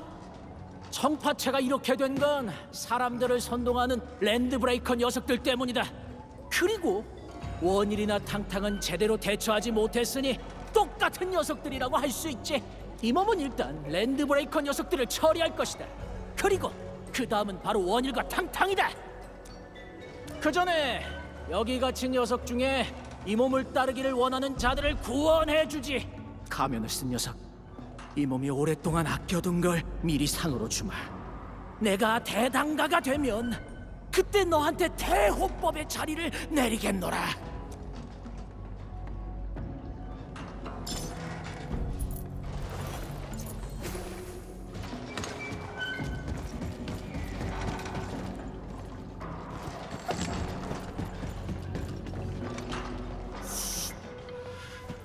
청파체가 이렇게 된 건 사람들을 선동하는 랜드브레이커 녀석들 때문이다. 그리고 원일이나 탕탕은 제대로 대처하지 못했으니 똑같은 녀석들이라고 할 수 있지. 이 몸은 일단 랜드브레이커 녀석들을 처리할 것이다. 그리고 그 다음은 바로 원일과 탕탕이다. 그 전에 여기 갇힌 녀석 중에 이 몸을 따르기를 원하는 자들을 구원해주지. 가면을 쓴 녀석 이 몸이 오랫동안 아껴둔 걸 미리 상으로 주마. 내가 대당가가 되면 그때 너한테 대호법의 자리를 내리겠노라.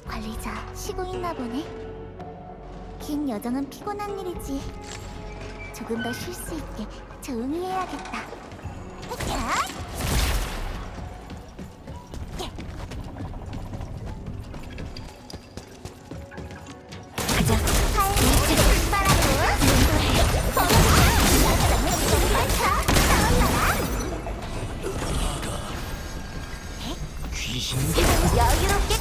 관리자 쉬고 있나 보네. 긴 여정은 피곤한 일이지. 조금 더 쉴 수 있게 조용히 해야겠다. 가자. 일찍 귀신 여유롭게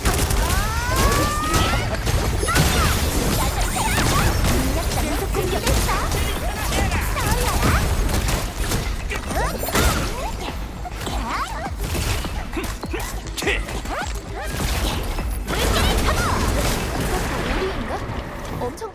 계속 공격했어. 우리인가? 엄청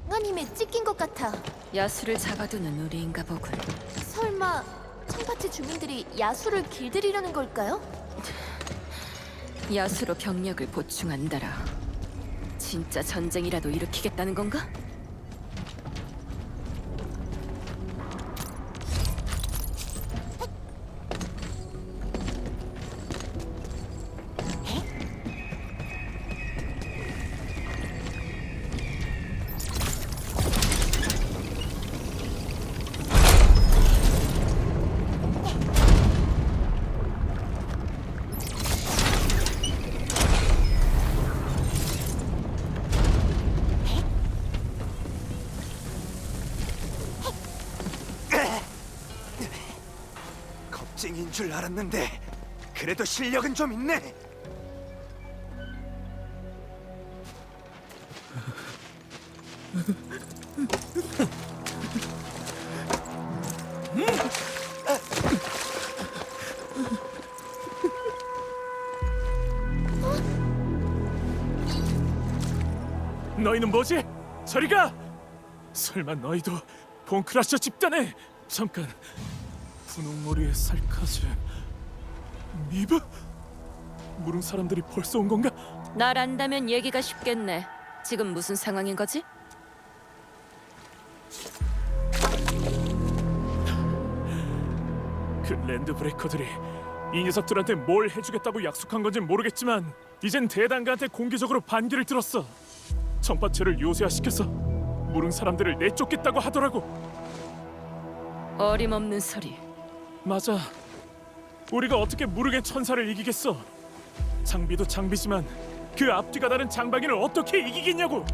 강한힘에 찢긴 것 같아. 야수를 잡아두는 우리인가 보군. 설마 청파채 주민들이 야수를 길들이려는 걸까요? 야수로 병력을 보충한다라. 진짜 전쟁이라도 일으키겠다는 건가? 겁쟁이인 줄 알았는데 그래도 실력은 좀 있네. 너희는 뭐지? 저리 가! 설마 너희도 본크라셔 집단에 잠깐 분홍머리의 살카즈 미브? 무릉 사람들이 벌써 온 건가? 날 안다면 얘기가 쉽겠네. 지금 무슨 상황인 거지? 그 랜드 브레이커들이 이 녀석들한테 뭘 해주겠다고 약속한 건지 모르겠지만 이젠 대단가한테 공개적으로 반기를 들었어. 청파채를 요새화시켜서 무릉 사람들을 내쫓겠다고 하더라고. 어림없는 소리. 맞아. 우리가 어떻게 무릉의 천사를 이기겠어? 장비도 장비지만 그 앞뒤가 다른 장박인을 어떻게 이기겠냐고.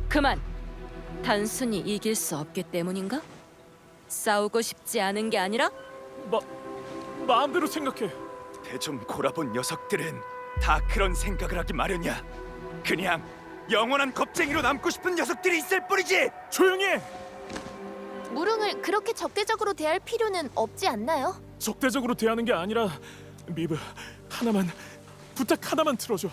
그만. 단순히 이길 수 없기 때문인가? 싸우고 싶지 않은 게 아니라? 마음대로 생각해. 대좀 골아본 녀석들은 다 그런 생각을 하기 마련이야. 그냥 영원한 겁쟁이로 남고 싶은 녀석들이 있을 뿐이지. 조용히 해. 무릉을 그렇게 적대적으로 대할 필요는 없지 않나요? 적대적으로 대하는 게 아니라 미브, 부탁 하나만 들어줘.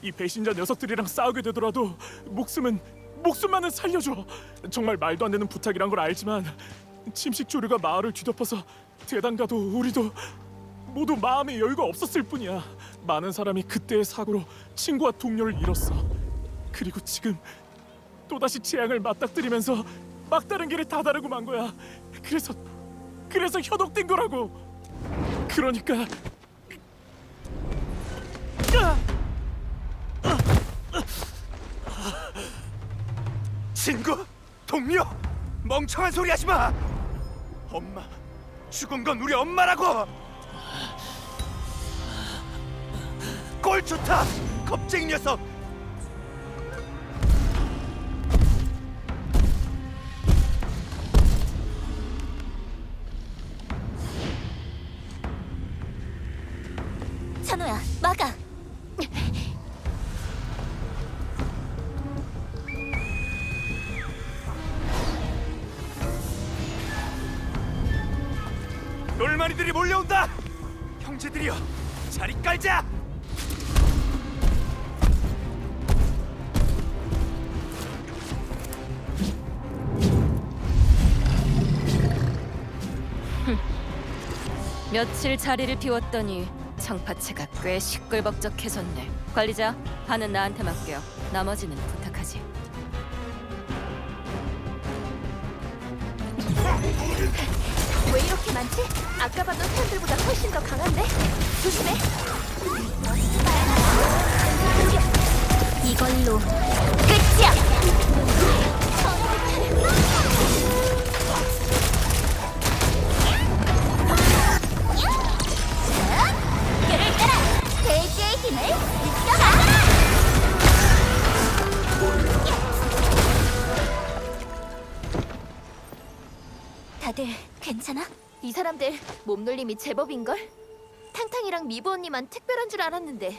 이 배신자 녀석들이랑 싸우게 되더라도 목숨만은 살려줘. 정말 말도 안 되는 부탁이란 걸 알지만 침식 조류가 마을을 뒤덮어서 대단가도 우리도 모두 마음의 여유가 없었을 뿐이야. 많은 사람이 그때의 사고로 친구와 동료를 잃었어. 그리고 지금 또다시 재앙을 맞닥뜨리면서 막다른 길을 다 다르고 만 거야. 그래서 현혹된 거라고. 그러니까 친구? 동료? 멍청한 소리 하지 마. 엄마, 죽은 건 우리 엄마라고. 꼴 좋다, 겁쟁이 녀석. 찬호야, 막아. 불만이들이 몰려온다. 형제들이여, 자리 깔자. 며칠 자리를 비웠더니 청파체가 꽤 시끌벅적해졌네. 관리자, 반은 나한테 맡겨. 나머지는 부탁하지. 왜 이렇게 많지? 아까 봤던 사람들보다 훨씬 더 강한데? 조심해. 이걸로 끝이야. 끈을 따라 대지의 힘을 느껴라. 다들 괜찮아? 이 사람들 몸놀림이 제법인걸? 탕탕이랑 미부 언니만 특별한 줄 알았는데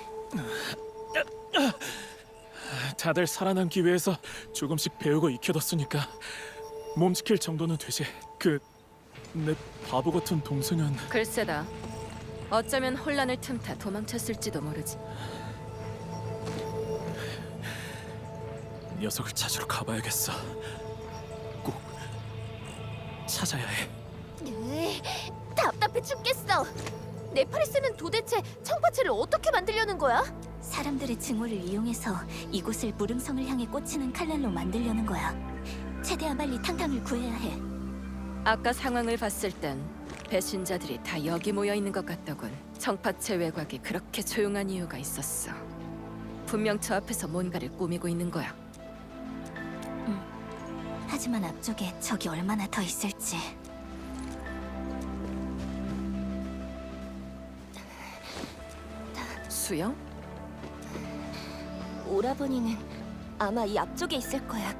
다들 살아남기 위해서 조금씩 배우고 익혀뒀으니까 몸 지킬 정도는 되지. 내 바보 같은 동생은 글쎄다. 어쩌면 혼란을 틈타 도망쳤을지도 모르지. 녀석을 찾으러 가봐야겠어. 꼭 찾아야 해. 답답해 죽겠어. 네파리스는 도대체 청파체를 어떻게 만들려는 거야? 사람들의 증오를 이용해서 이곳을 무릉성을 향해 꽂히는 칼날로 만들려는 거야. 최대한 빨리 탕탕을 구해야 해. 아까 상황을 봤을 땐 배신자들이 다 여기 모여 있는 것 같더군. 청파체 외곽이 그렇게 조용한 이유가 있었어. 분명 저 앞에서 뭔가를 꾸미고 있는 거야. 하지만 앞쪽에 적이 얼마나 더 있을지. 수영? 오라버니는 아마 이 앞쪽에 있을 거야.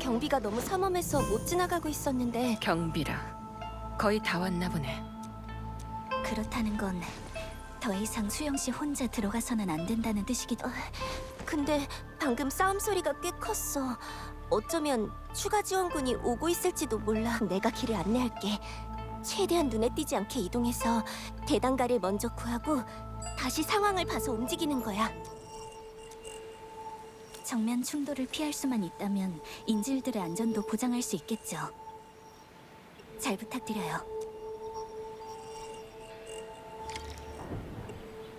경비가 너무 삼엄해서 못 지나가고 있었는데 경비라. 거의 다 왔나 보네. 그렇다는 건 더 이상 수영 씨 혼자 들어가서는 안 된다는 뜻이기도. 근데 방금 싸움 소리가 꽤 컸어. 어쩌면 추가 지원군이 오고 있을지도 몰라. 내가 길을 안내할게. 최대한 눈에 띄지 않게 이동해서 대단가를 먼저 구하고 다시 상황을 봐서 움직이는 거야. 정면 충돌을 피할 수만 있다면 인질들의 안전도 보장할 수 있겠죠. 잘 부탁드려요.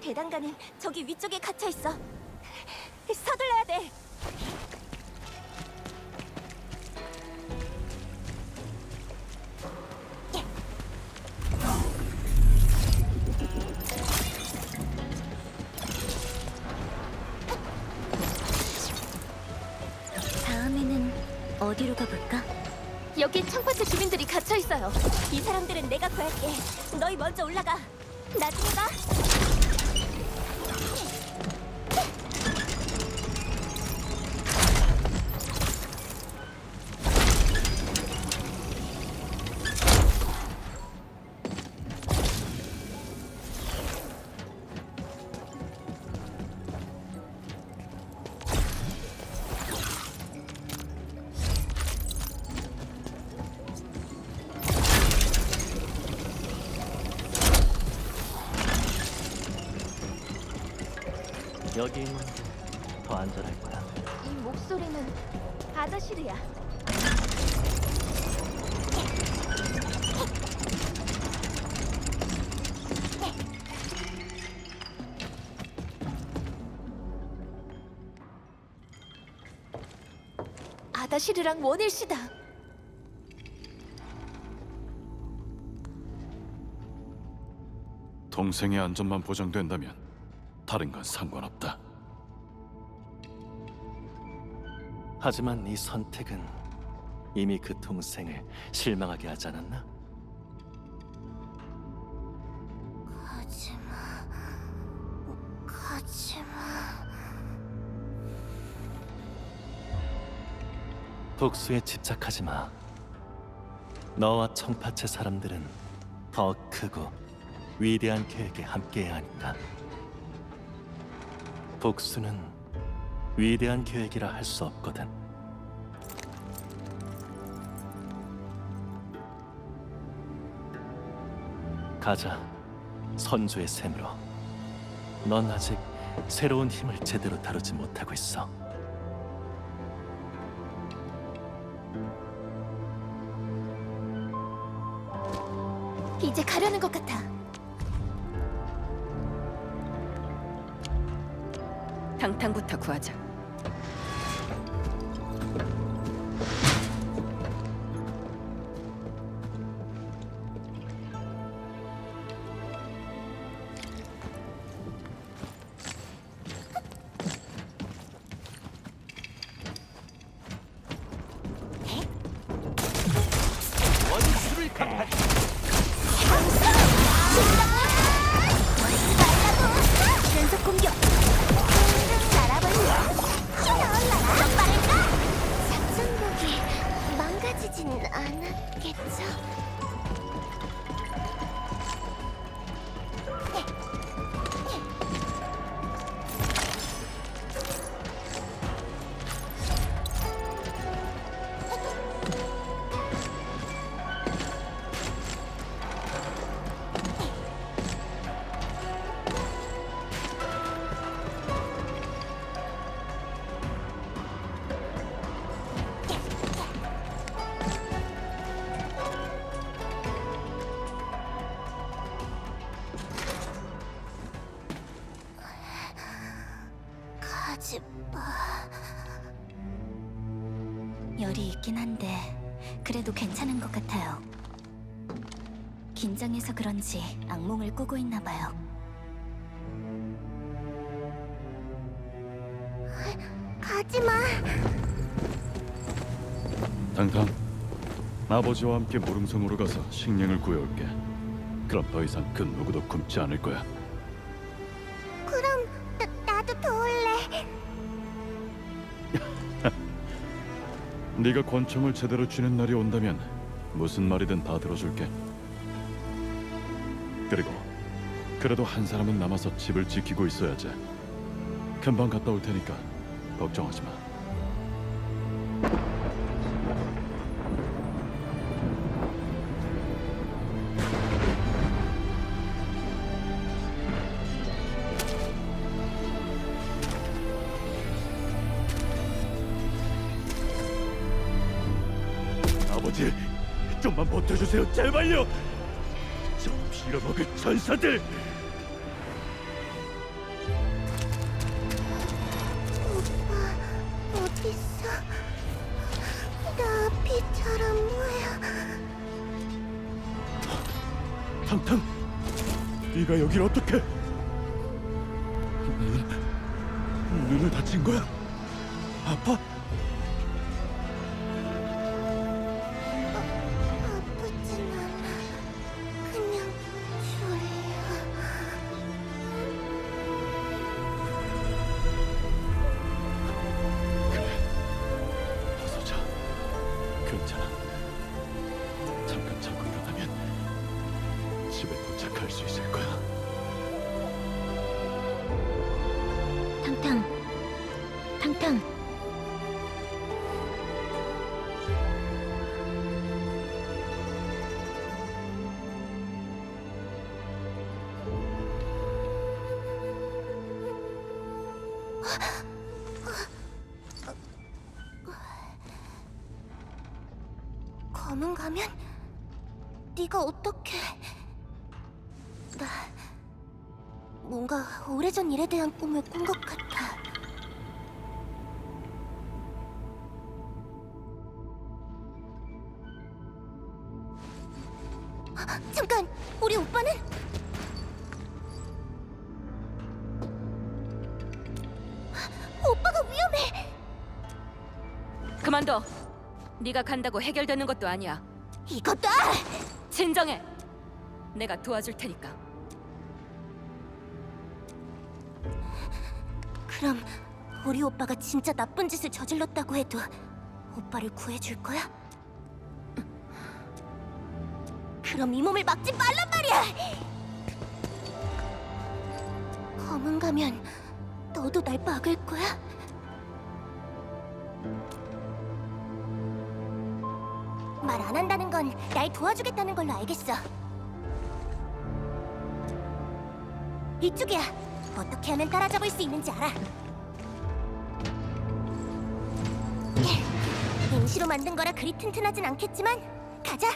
대단가는 저기 위쪽에 갇혀 있어. 서둘러야 돼. 다음에는 어디로 가볼까? 여기 청파체 주민들이 갇혀 있어요. 이 사람들은 내가 구할게. 너희 먼저 올라가. 나중에 봐. 여기 있는 게 더 안전할 거야. 이 목소리는 아다시르야. 아다시르랑 원일씨다. 동생의 안전만 보장된다면 다른 건 상관없다. 하지만 네 선택은 이미 그 동생을 실망하게 하지 않았나? 가지마. 복수에 집착하지 마. 너와 청파체 사람들은 더 크고 위대한 계획에 함께해야 하니까. 복수는 위대한 계획이라 할 수 없거든. 가자, 선조의 샘으로. 넌 아직 새로운 힘을 제대로 다루지 못하고 있어. 이제 가려는 것 같아. 탕탕부터 구하자. 연속 공격. 날아버려. 나올라라. 빠를까? 작전복이 망가지진 않았겠죠. 가지 마. 열이 있긴 한데 그래도 괜찮은 것 같아요. 긴장해서 그런지 악몽을 꾸고 있나 봐요. 가지 마. 당당, 아버지와 함께 무릉성으로 가서 식량을 구해올게. 그럼 더 이상 그 누구도 굶지 않을 거야. 그럼 나도 도울래. 네가 권총을 제대로 쥐는 날이 온다면 무슨 말이든 다 들어줄게. 그리고 그래도 한 사람은 남아서 집을 지키고 있어야지. 금방 갔다 올 테니까 걱정하지 마. 아버지, 좀만 버텨주세요, 제발요. 저 빌어먹을 전사들. 오빠 어딨어? 나 비처럼 모여. 탕탕, 네가 여길 어떻게? 눈을 다친 거야? 아파? 아프진 않아. 그냥 졸려. 어서 자. 괜찮아. 잠깐 자고 일어나면 집에 도착할 수 있을 거야. 탕탕. 탕탕. 검은 가면? 네가 어떻게? 나 뭔가 오래전 일에 대한 꿈을 꾼 것 같아. 잠깐! 우리 오빠는? 오빠가 위험해! 그만둬. 네가 간다고 해결되는 것도 아니야. 이것도! 진정해. 내가 도와줄 테니까. 그럼 우리 오빠가 진짜 나쁜 짓을 저질렀다고 해도 오빠를 구해줄 거야? 그럼 이 몸을 막지 말란 말이야! 검은 가면 너도 날 막을 거야? 말 안 한다는 건 날 도와주겠다는 걸로 알겠어. 이쪽이야. 어떻게 하면 따라잡을 수 있는지 알아. 임시로 만든 거라 그리 튼튼하진 않겠지만 가자.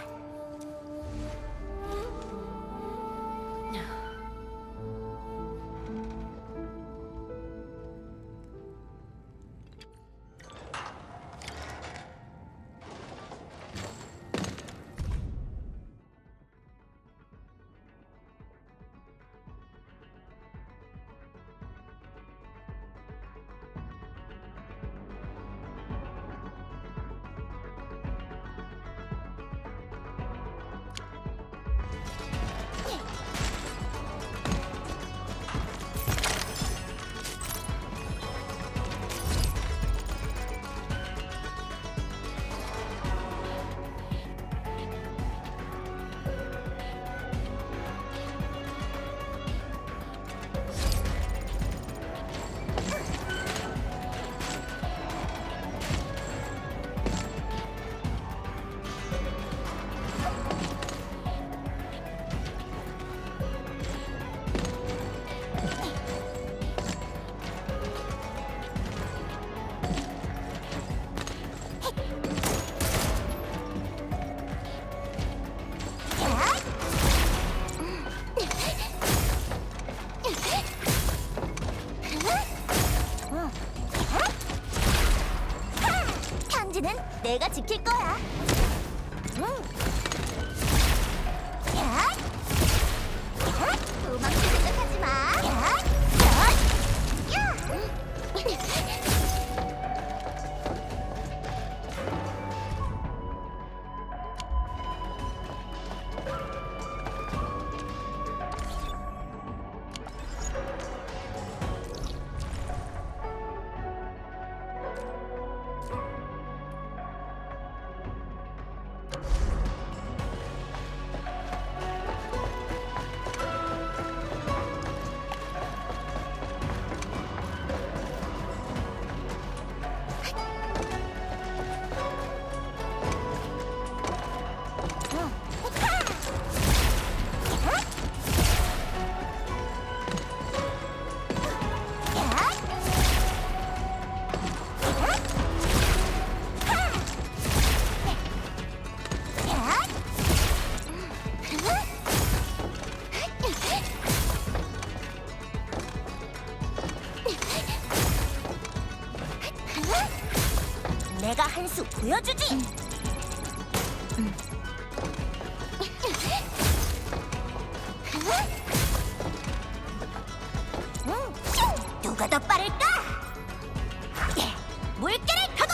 편지는 내가 지킬 거야. 도망칠 생각하지 마. 내가 한 수 보여주지. 누가 더 빠를까? 물결을 타고!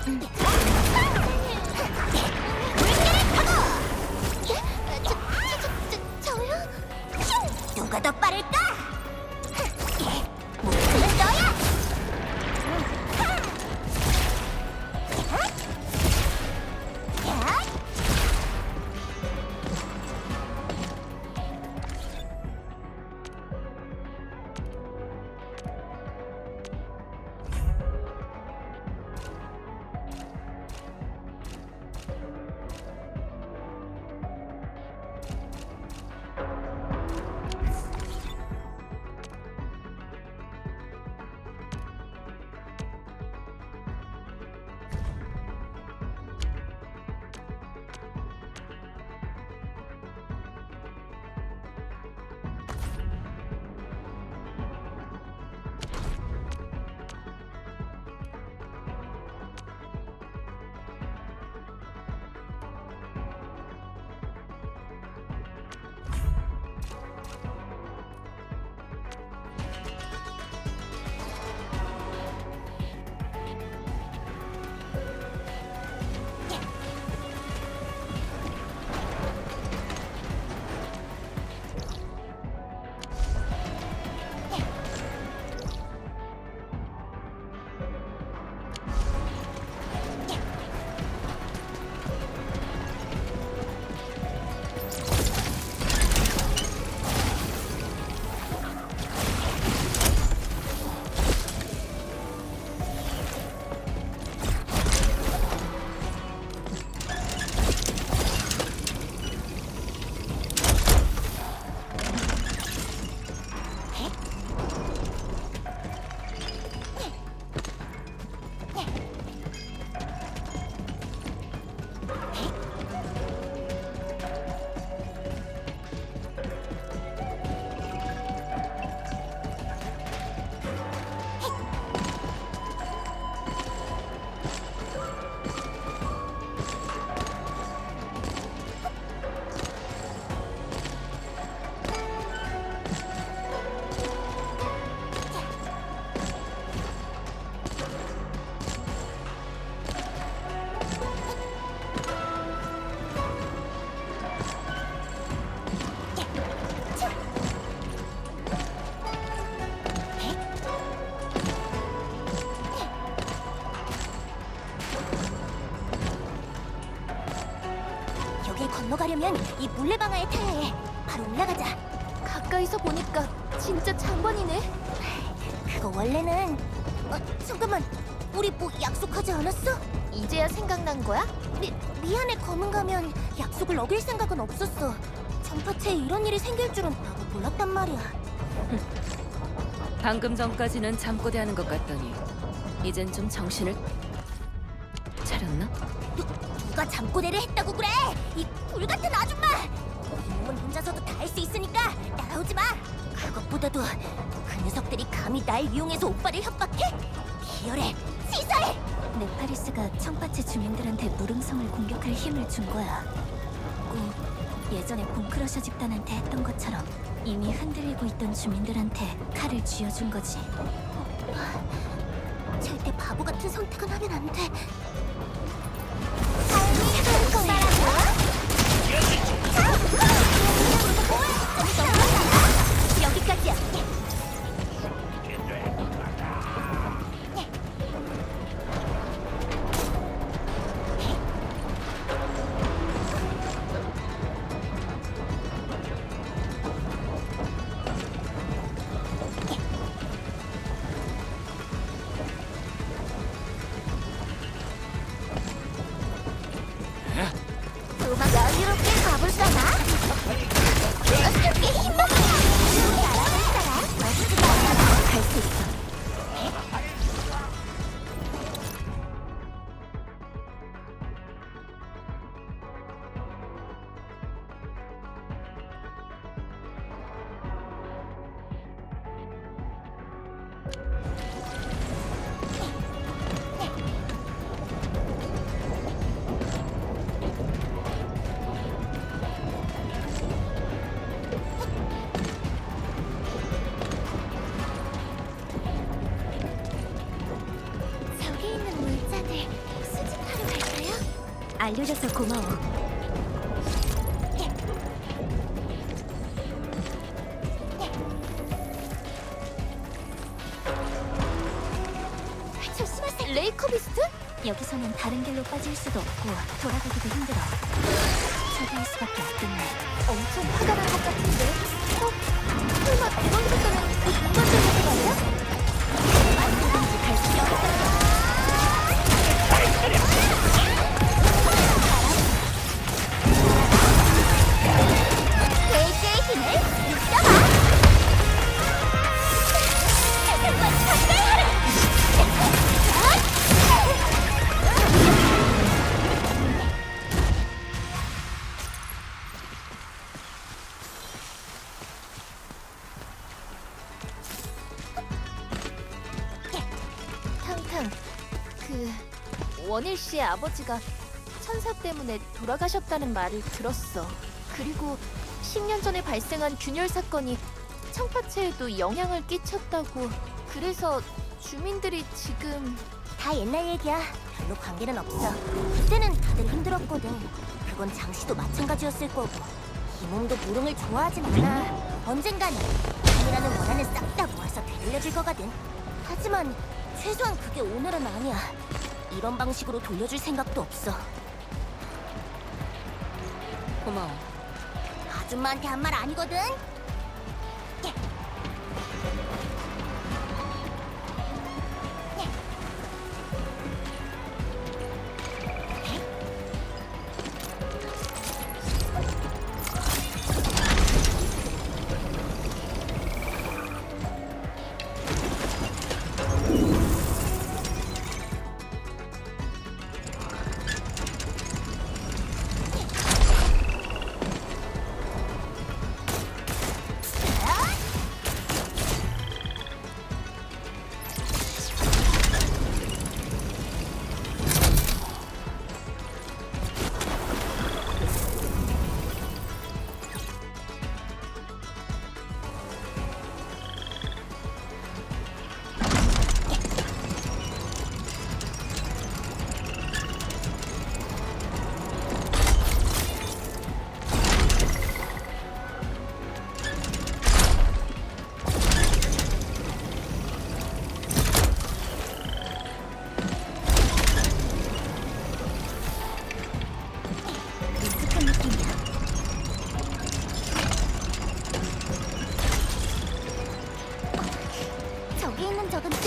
물결을 타고! 저요? 누가 더 빠를까? 목표는 너야! 가면 이 물레방아에 타야 해. 바로 올라가자. 가까이서 보니까 진짜 장관이네. 그거 원래는... 잠깐만. 우리 뭐 약속하지 않았어? 이제야 생각난 거야? 미안해 검은 가면 약속을 어길 생각은 없었어. 전파체에 이런 일이 생길 줄은 나도 몰랐단 말이야. 방금 전까지는 잠꼬대하는 것 같더니 이젠 좀 정신을 차렸나? 누가 잠꼬대를 했다고 그래? 이 불같은 아줌마! 몸은 혼자서도 다 할 수 있으니까 따라오지 마! 그것보다도 그 녀석들이 감히 날 이용해서 오빠를 협박해? 기열해! 시사해! 네파리스가 청파체 주민들한테 무릉성을 공격할 힘을 준 거야. 꼭 예전에 봄크러셔 집단한테 했던 것처럼 이미 흔들리고 있던 주민들한테 칼을 쥐어준 거지. 절대 바보 같은 선택은 하면 안 돼. 여기까지야. 여유롭게 가볼까나? 어떻게 힘만 갈수 있어. 저기 있는 물자들 수집하러 갈까요? 알려줘서 고마워. 조심하세요. 레이커비스트? 여기서는 다른 길로 빠질 수도 없고 돌아가기도 힘들어. 초기할 수밖에 없겠네. 엄청 화가 난 것 같은데. 설마 이런 것들은 그 공간 때문에 말이야? 언제든지 갈 수 있어. 대지의 힘을 느껴봐. 세상과 상대하라. 탕탕, 원일 씨의 아버지가 천사 때문에 돌아가셨다는 말을 들었어. 그리고 10년 전에 발생한 균열 사건이 청파체에도 영향을 끼쳤다고. 그래서 주민들이 지금... 다 옛날 얘기야. 별로 관계는 없어. 그때는 다들 힘들었거든. 그건 장씨도 마찬가지였을 거고. 이 몸도 무릉을 좋아하진 않아. 언젠간 힘이라는 원한을 싹 다 모아서 되돌려줄 거거든. 하지만 최소한 그게 오늘은 아니야. 이런 방식으로 돌려줄 생각도 없어. 고마워. 아줌마한테 한 말 아니거든.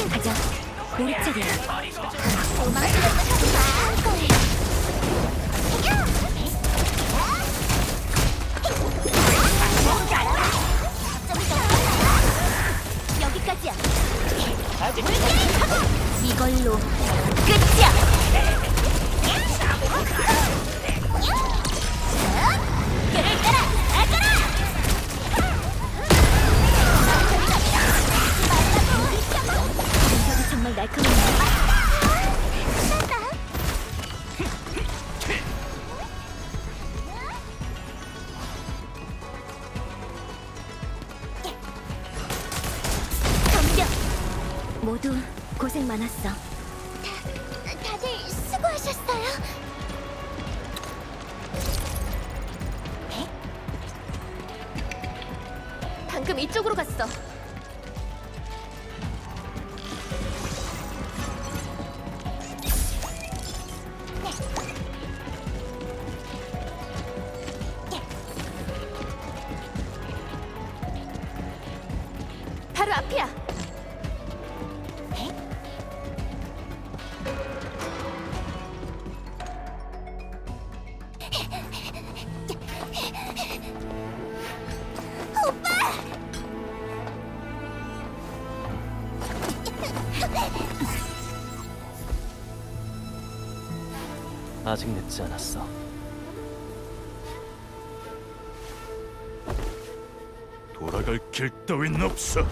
가자. 우리 차례야. 여기까지야. 이걸로 끝이야. 그를 따라 나가라. 공격이 정말 날카로운데. 덤벼. 모두 고생 많았어. 다들 수고하셨어요. 방금 이쪽으로 갔어. 바로 앞이야. 아직 늦지 않았어. 돌아갈 길 따윈 없어.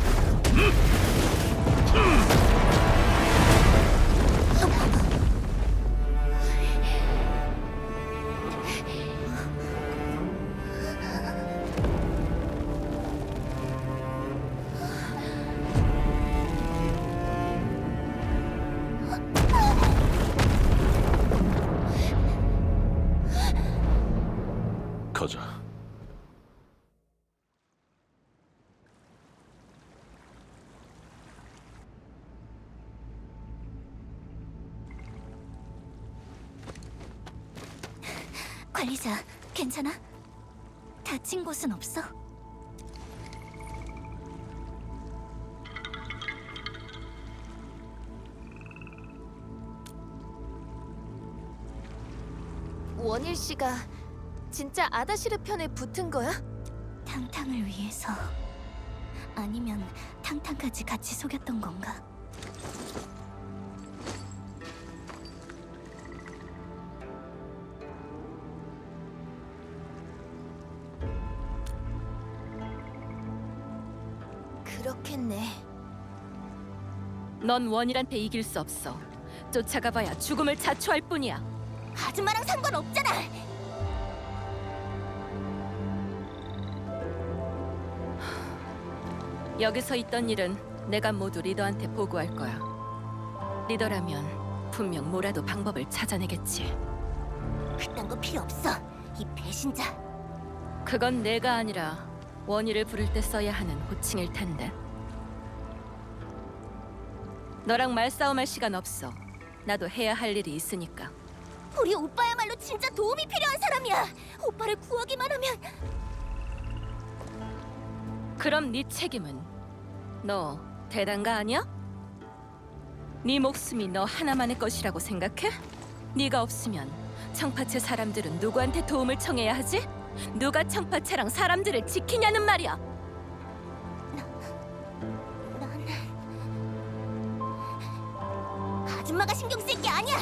가자. 관리자, 괜찮아? 다친 곳은 없어? 원일 씨가 진짜 아다시르 편에 붙은 거야? 탕탕을 위해서. 아니면 탕탕까지 같이 속였던 건가? 그렇겠네. 넌 원일한테 이길 수 없어. 쫓아가봐야 죽음을 자초할 뿐이야. 아줌마랑 상관없잖아! 여기서 있던 일은 내가 모두 리더한테 보고할 거야. 리더라면 분명 뭐라도 방법을 찾아내겠지. 그딴 거 필요 없어. 이 배신자. 그건 내가 아니라 원일을 부를 때 써야 하는 호칭일 텐데. 너랑 말싸움할 시간 없어. 나도 해야 할 일이 있으니까. 우리 오빠야말로 진짜 도움이 필요한 사람이야. 오빠를 구하기만 하면. 그럼 네 책임은 너 대단가 아니야? 네 목숨이 너 하나만의 것이라고 생각해? 네가 없으면 청파체 사람들은 누구한테 도움을 청해야 하지? 누가 청파체랑 사람들을 지키냐는 말이야. 난 아줌마가 신경 쓸 게 아니야.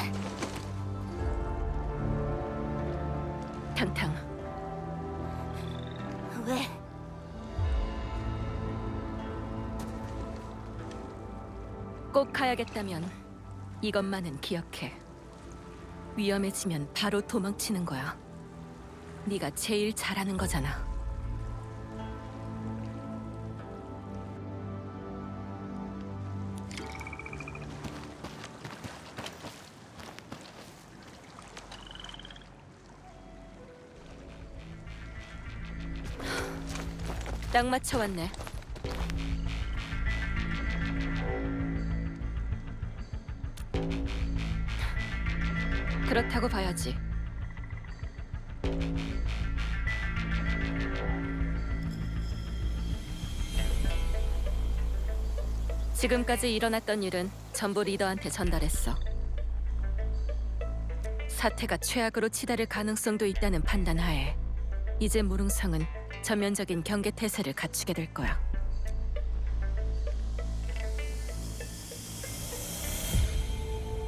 탕탕, 왜? 꼭 가야겠다면 이것만은 기억해. 위험해지면 바로 도망치는 거야. 네가 제일 잘하는 거잖아. 딱 맞춰 왔네. 그렇다고 봐야지. 지금까지 일어났던 일은 전부 리더한테 전달했어. 사태가 최악으로 치달을 가능성도 있다는 판단하에 이제 무릉성은 전면적인 경계 태세를 갖추게 될 거야.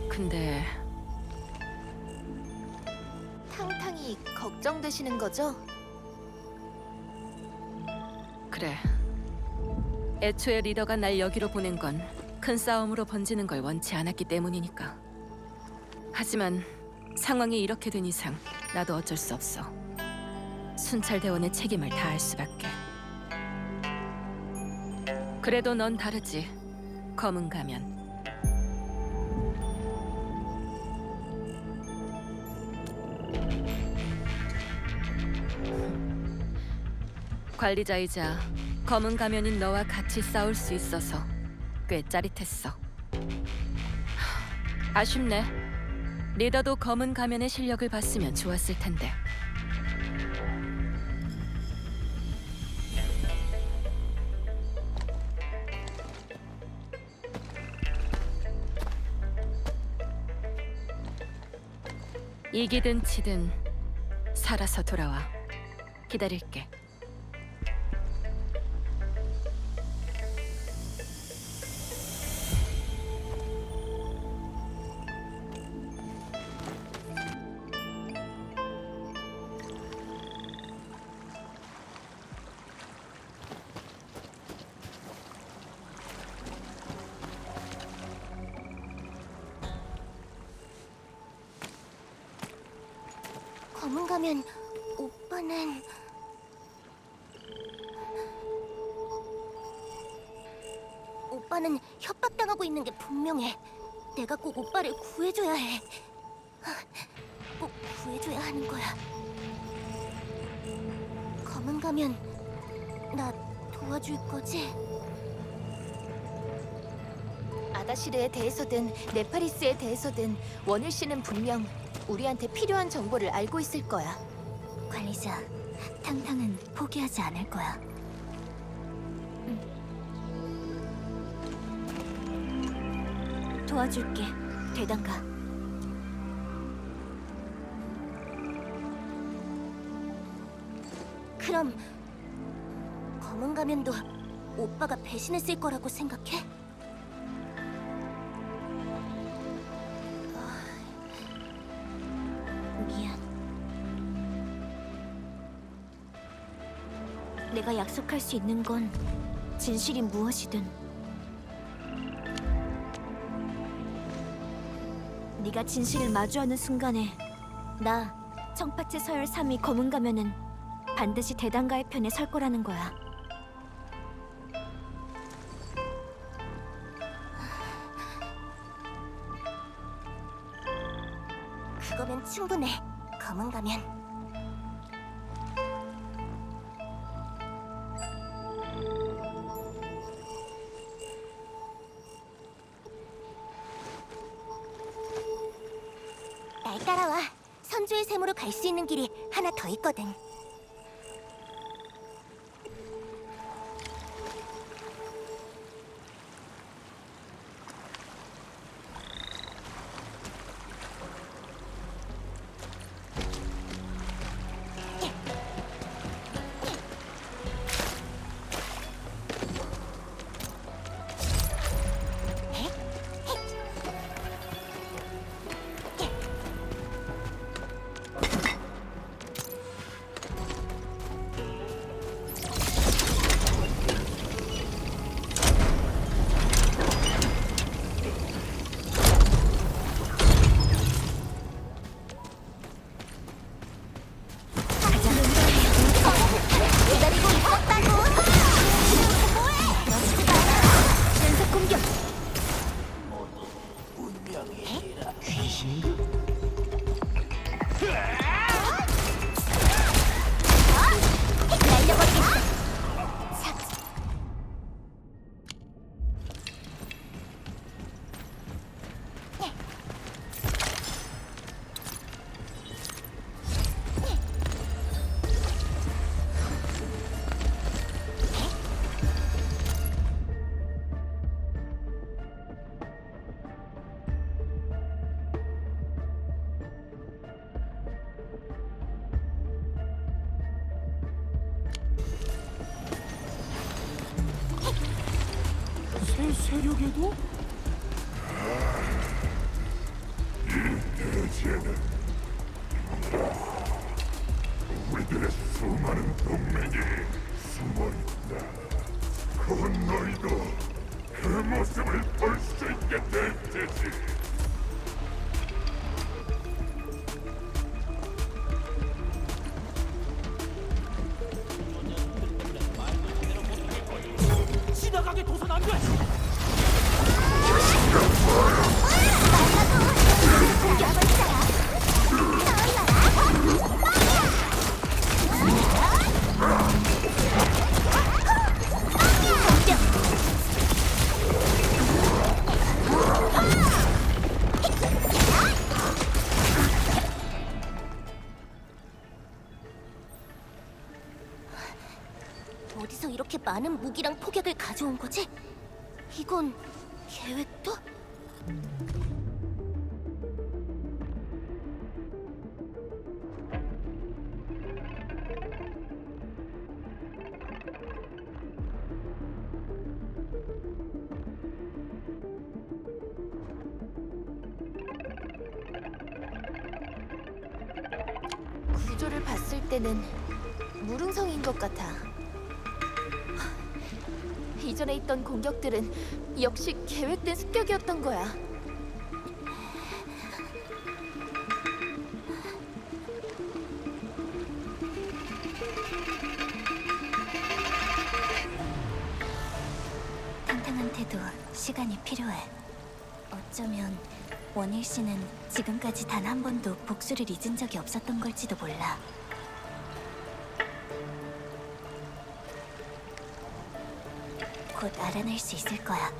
근데 탕탕이 걱정되시는 거죠? 그래. 애초에 리더가 날 여기로 보낸 건 큰 싸움으로 번지는 걸 원치 않았기 때문이니까. 하지만 상황이 이렇게 된 이상 나도 어쩔 수 없어. 순찰대원의 책임을 다할 수밖에. 그래도 넌 다르지. 검은 가면. 관리자이자 검은 가면인 너와 같이 싸울 수 있어서 꽤 짜릿했어. 아쉽네. 리더도 검은 가면의 실력을 봤으면 좋았을 텐데. 이기든 지든 살아서 돌아와. 기다릴게. 검은 가면 오빠는 오빠는 협박당하고 있는 게 분명해. 내가 꼭 오빠를 구해줘야 해. 꼭 구해줘야 하는 거야. 검은 가면 나 도와줄 거지? 아다시르에 대해서든 네파리스에 대해서든 원일 씨는 분명 우리한테 필요한 정보를 알고 있을 거야. 관리자, 탕탕은 포기하지 않을 거야. 도와줄게, 대단가. 그럼 검은 가면도 오빠가 배신했을 거라고 생각해? 미안. 내가 약속할 수 있는 건 진실이 무엇이든 네가 진실을 마주하는 순간에 나 청파채 서열 3위 검은 가면은 반드시 대단가의 편에 설 거라는 거야. 그거면 충분해, 검은 가면. 날 따라와. 선주의 샘으로 갈 수 있는 길이 하나 더 있거든. 제 세력에도? 우리들의 수많은 동맹이 숨어있다. 곧 너희도 그 모습을 볼 수 있게 될 테지. 지나가게 둬선 안 돼! 어디서 이렇게 많은 무기랑 폭약을 가져온 거지? 이건 계획도? 구조를 봤을 때는 무릉성인 것 같아. 이전에 있던 공격들은 역시 계획된 습격이었던 거야. 탱탱한테도 시간이 필요해. 어쩌면 원일 씨는 지금까지 단 한 번도 복수를 잊은 적이 없었던 걸지도 몰라. 곧 알아낼 수 있을 거야.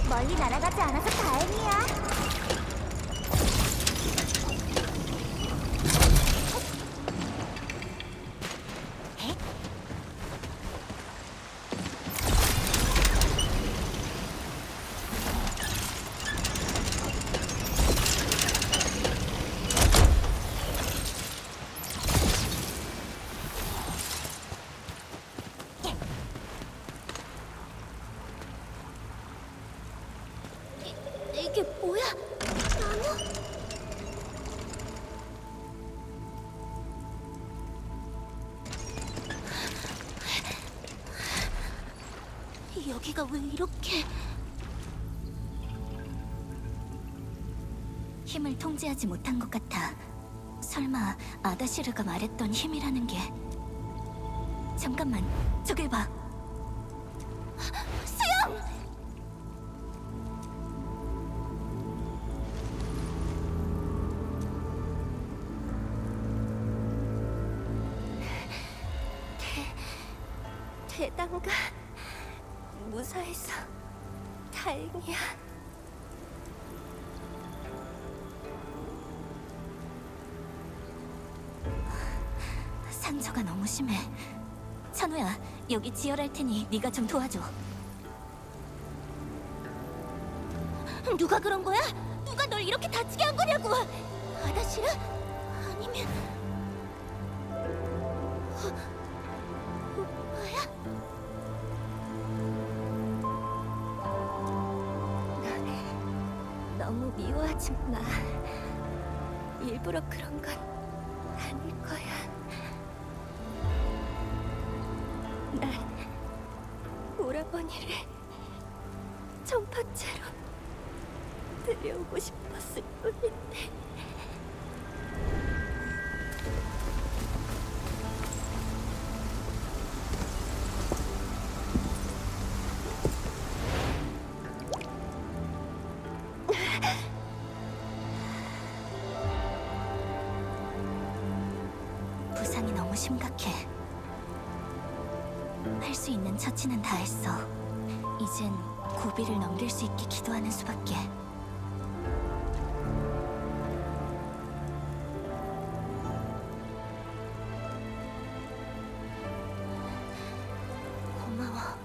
멀리 날아가지 않아서 다행이야. 이게 뭐야? 나무? 여기가 왜 이렇게... 힘을 통제하지 못한 것 같아. 설마 아다시르가 말했던 힘이라는 게... 잠깐만, 저길 봐. 수영! 대단가 무사해서 다행이야. 상처가 너무 심해. 찬우야, 여기 지혈할 테니 네가 좀 도와줘. 누가 그런 거야? 누가 널 이렇게 다치게 한 거냐고? 아다시르? 아니면... 오빠야? 너무 미워하지 마. 일부러 그런 건 아닐 거야. 난 오라버니를 전파체로 데려오고 싶었을 뿐인데. 부상이 너무 심각해. 할 수 있는 처치는 다 했어. 이젠 고비를 넘길 수 있게 기도하는 수밖에. 고마워.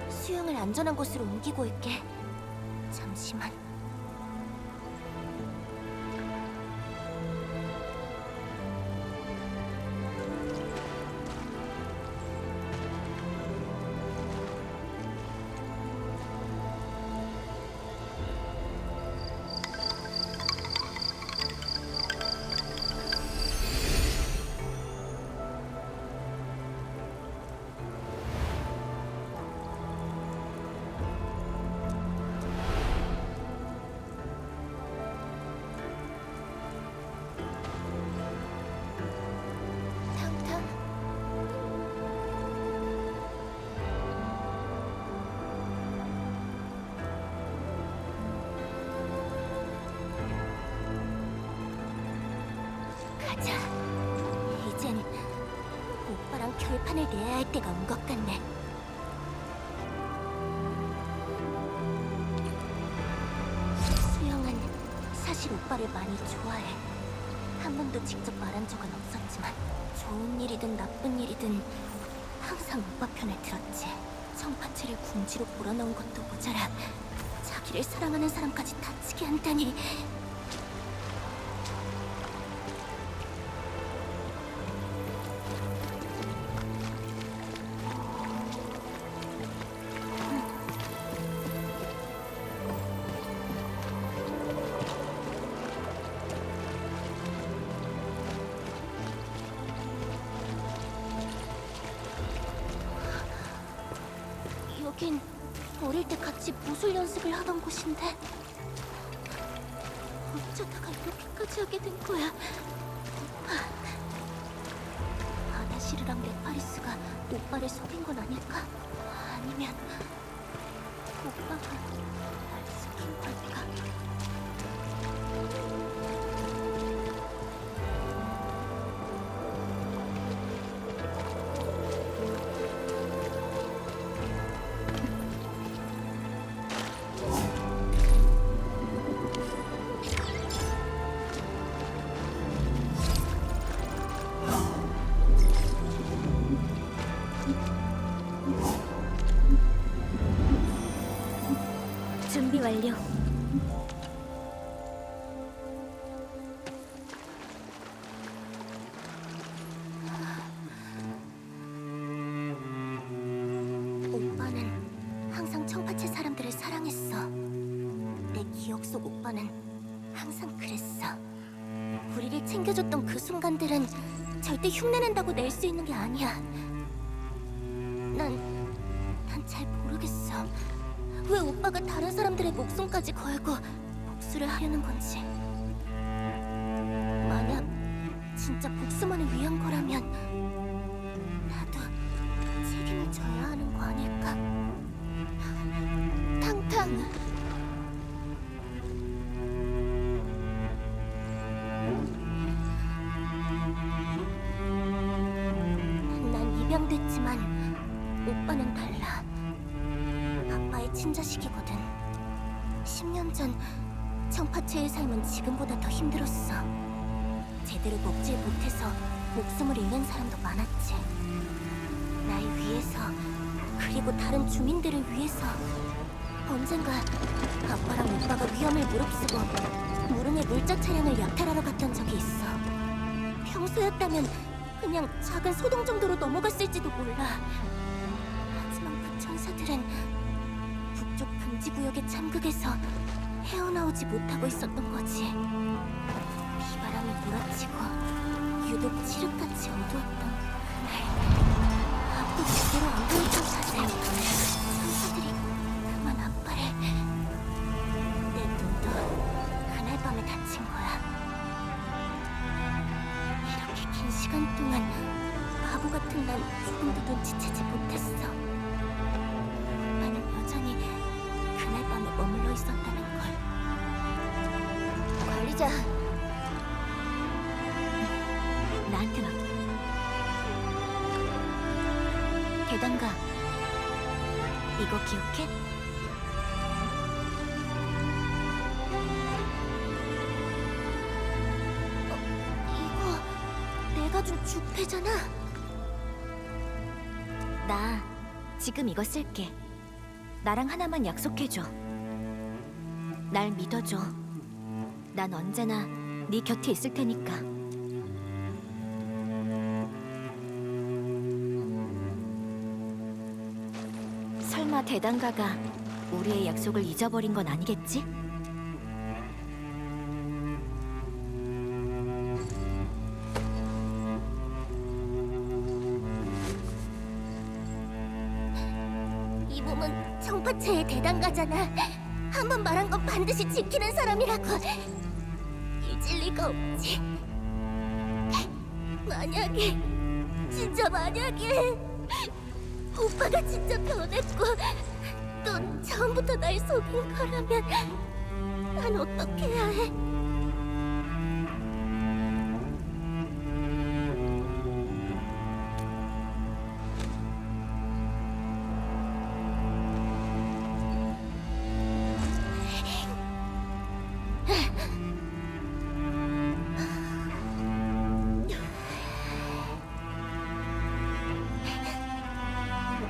수영을 안전한 곳으로 옮기고 올게. 잠시만. 가자. 이젠 오빠랑 결판을 내야 할 때가 온 것 같네. 수영은 사실 오빠를 많이 좋아해. 한 번도 직접 말한 적은 없었지만 좋은 일이든 나쁜 일이든 항상 오빠 편을 들었지. 청파체를 궁지로 몰아넣은 것도 모자라 자기를 사랑하는 사람까지 다치게 한다니. 여긴 어릴 때 같이 무술 연습을 하던 곳인데 어쩌다가 이렇게까지 하게 된 거야. 아다시르랑 네파리스가 오빠를 속인 건 아닐까? 아니면 오빠가 날 속인 걸까? 준비 완료. 오빠는 항상 청파체 사람들을 사랑했어. 내 기억 속 오빠는 항상 그랬어. 우리를 챙겨줬던 그 순간들은 절대 흉내낸다고 낼 수 있는 게 아니야. 난 잘 모르겠어. 왜 오빠가 다른 사람들의 목숨까지 걸고 복수를 하려는 건지. 만약 진짜 복수만을 위한 거라면 나도 책임을 져야 하는 거 아닐까? 탕탕. 난 입양됐지만 오빠는 달라. 아빠의 친자식이거든. 10년 전 청파체의 삶은 지금보다 더 힘들었어. 제대로 먹질 못해서 목숨을 잃는 사람도 많았지. 날 위해서, 그리고 다른 주민들을 위해서 언젠가 아빠랑 오빠가 위험을 무릅쓰고 무릉의 물자 차량을 약탈하러 갔던 적이 있어. 평소였다면 그냥 작은 소동 정도로 넘어갔을지도 몰라. 하지만 그 천사들은 북쪽 금지구역의 참극에서 헤어나오지 못하고 있었던 거지. 비바람이 몰아치고 유독 칠흑같이 어두웠던 그날, 앞도 제대로 안 보이던 자세. 천사들이 그만 아빠를. 내 눈도 그날 밤에 다친 거야. 이렇게 긴 시간 동안 바보 같은 난 조금도 눈치채지 못했어. 나는 여전히 그날 밤에 머물러 있었다는 걸. 관리자, 나한테 맡겨. 대단가, 이거 기억해? 이거 내가 준 주패잖아. 나 지금 이거 쓸게. 나랑 하나만 약속해줘. 날 믿어줘. 난 언제나 네 곁에 있을 테니까. 설마 대단가가 우리의 약속을 잊어버린 건 아니겠지? 이 몸은 청파체의 대단가잖아. 한 번 말한 건 반드시 지키는 사람이라고. 잊을 리가 없지. 만약에, 진짜 만약에 오빠가 진짜 변했고 넌 처음부터 날 속인 거라면 난 어떻게 해야 해?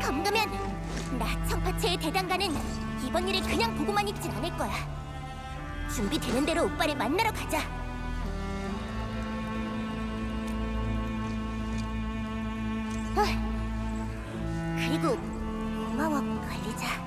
검금면 나 청파체의 대단가는 이번 일을 그냥 보고만 있진 않을 거야. 준비되는 대로 오빠를 만나러 가자. 그리고 고마워, 관리자.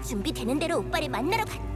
준비되는 대로 오빠를 만나러 가.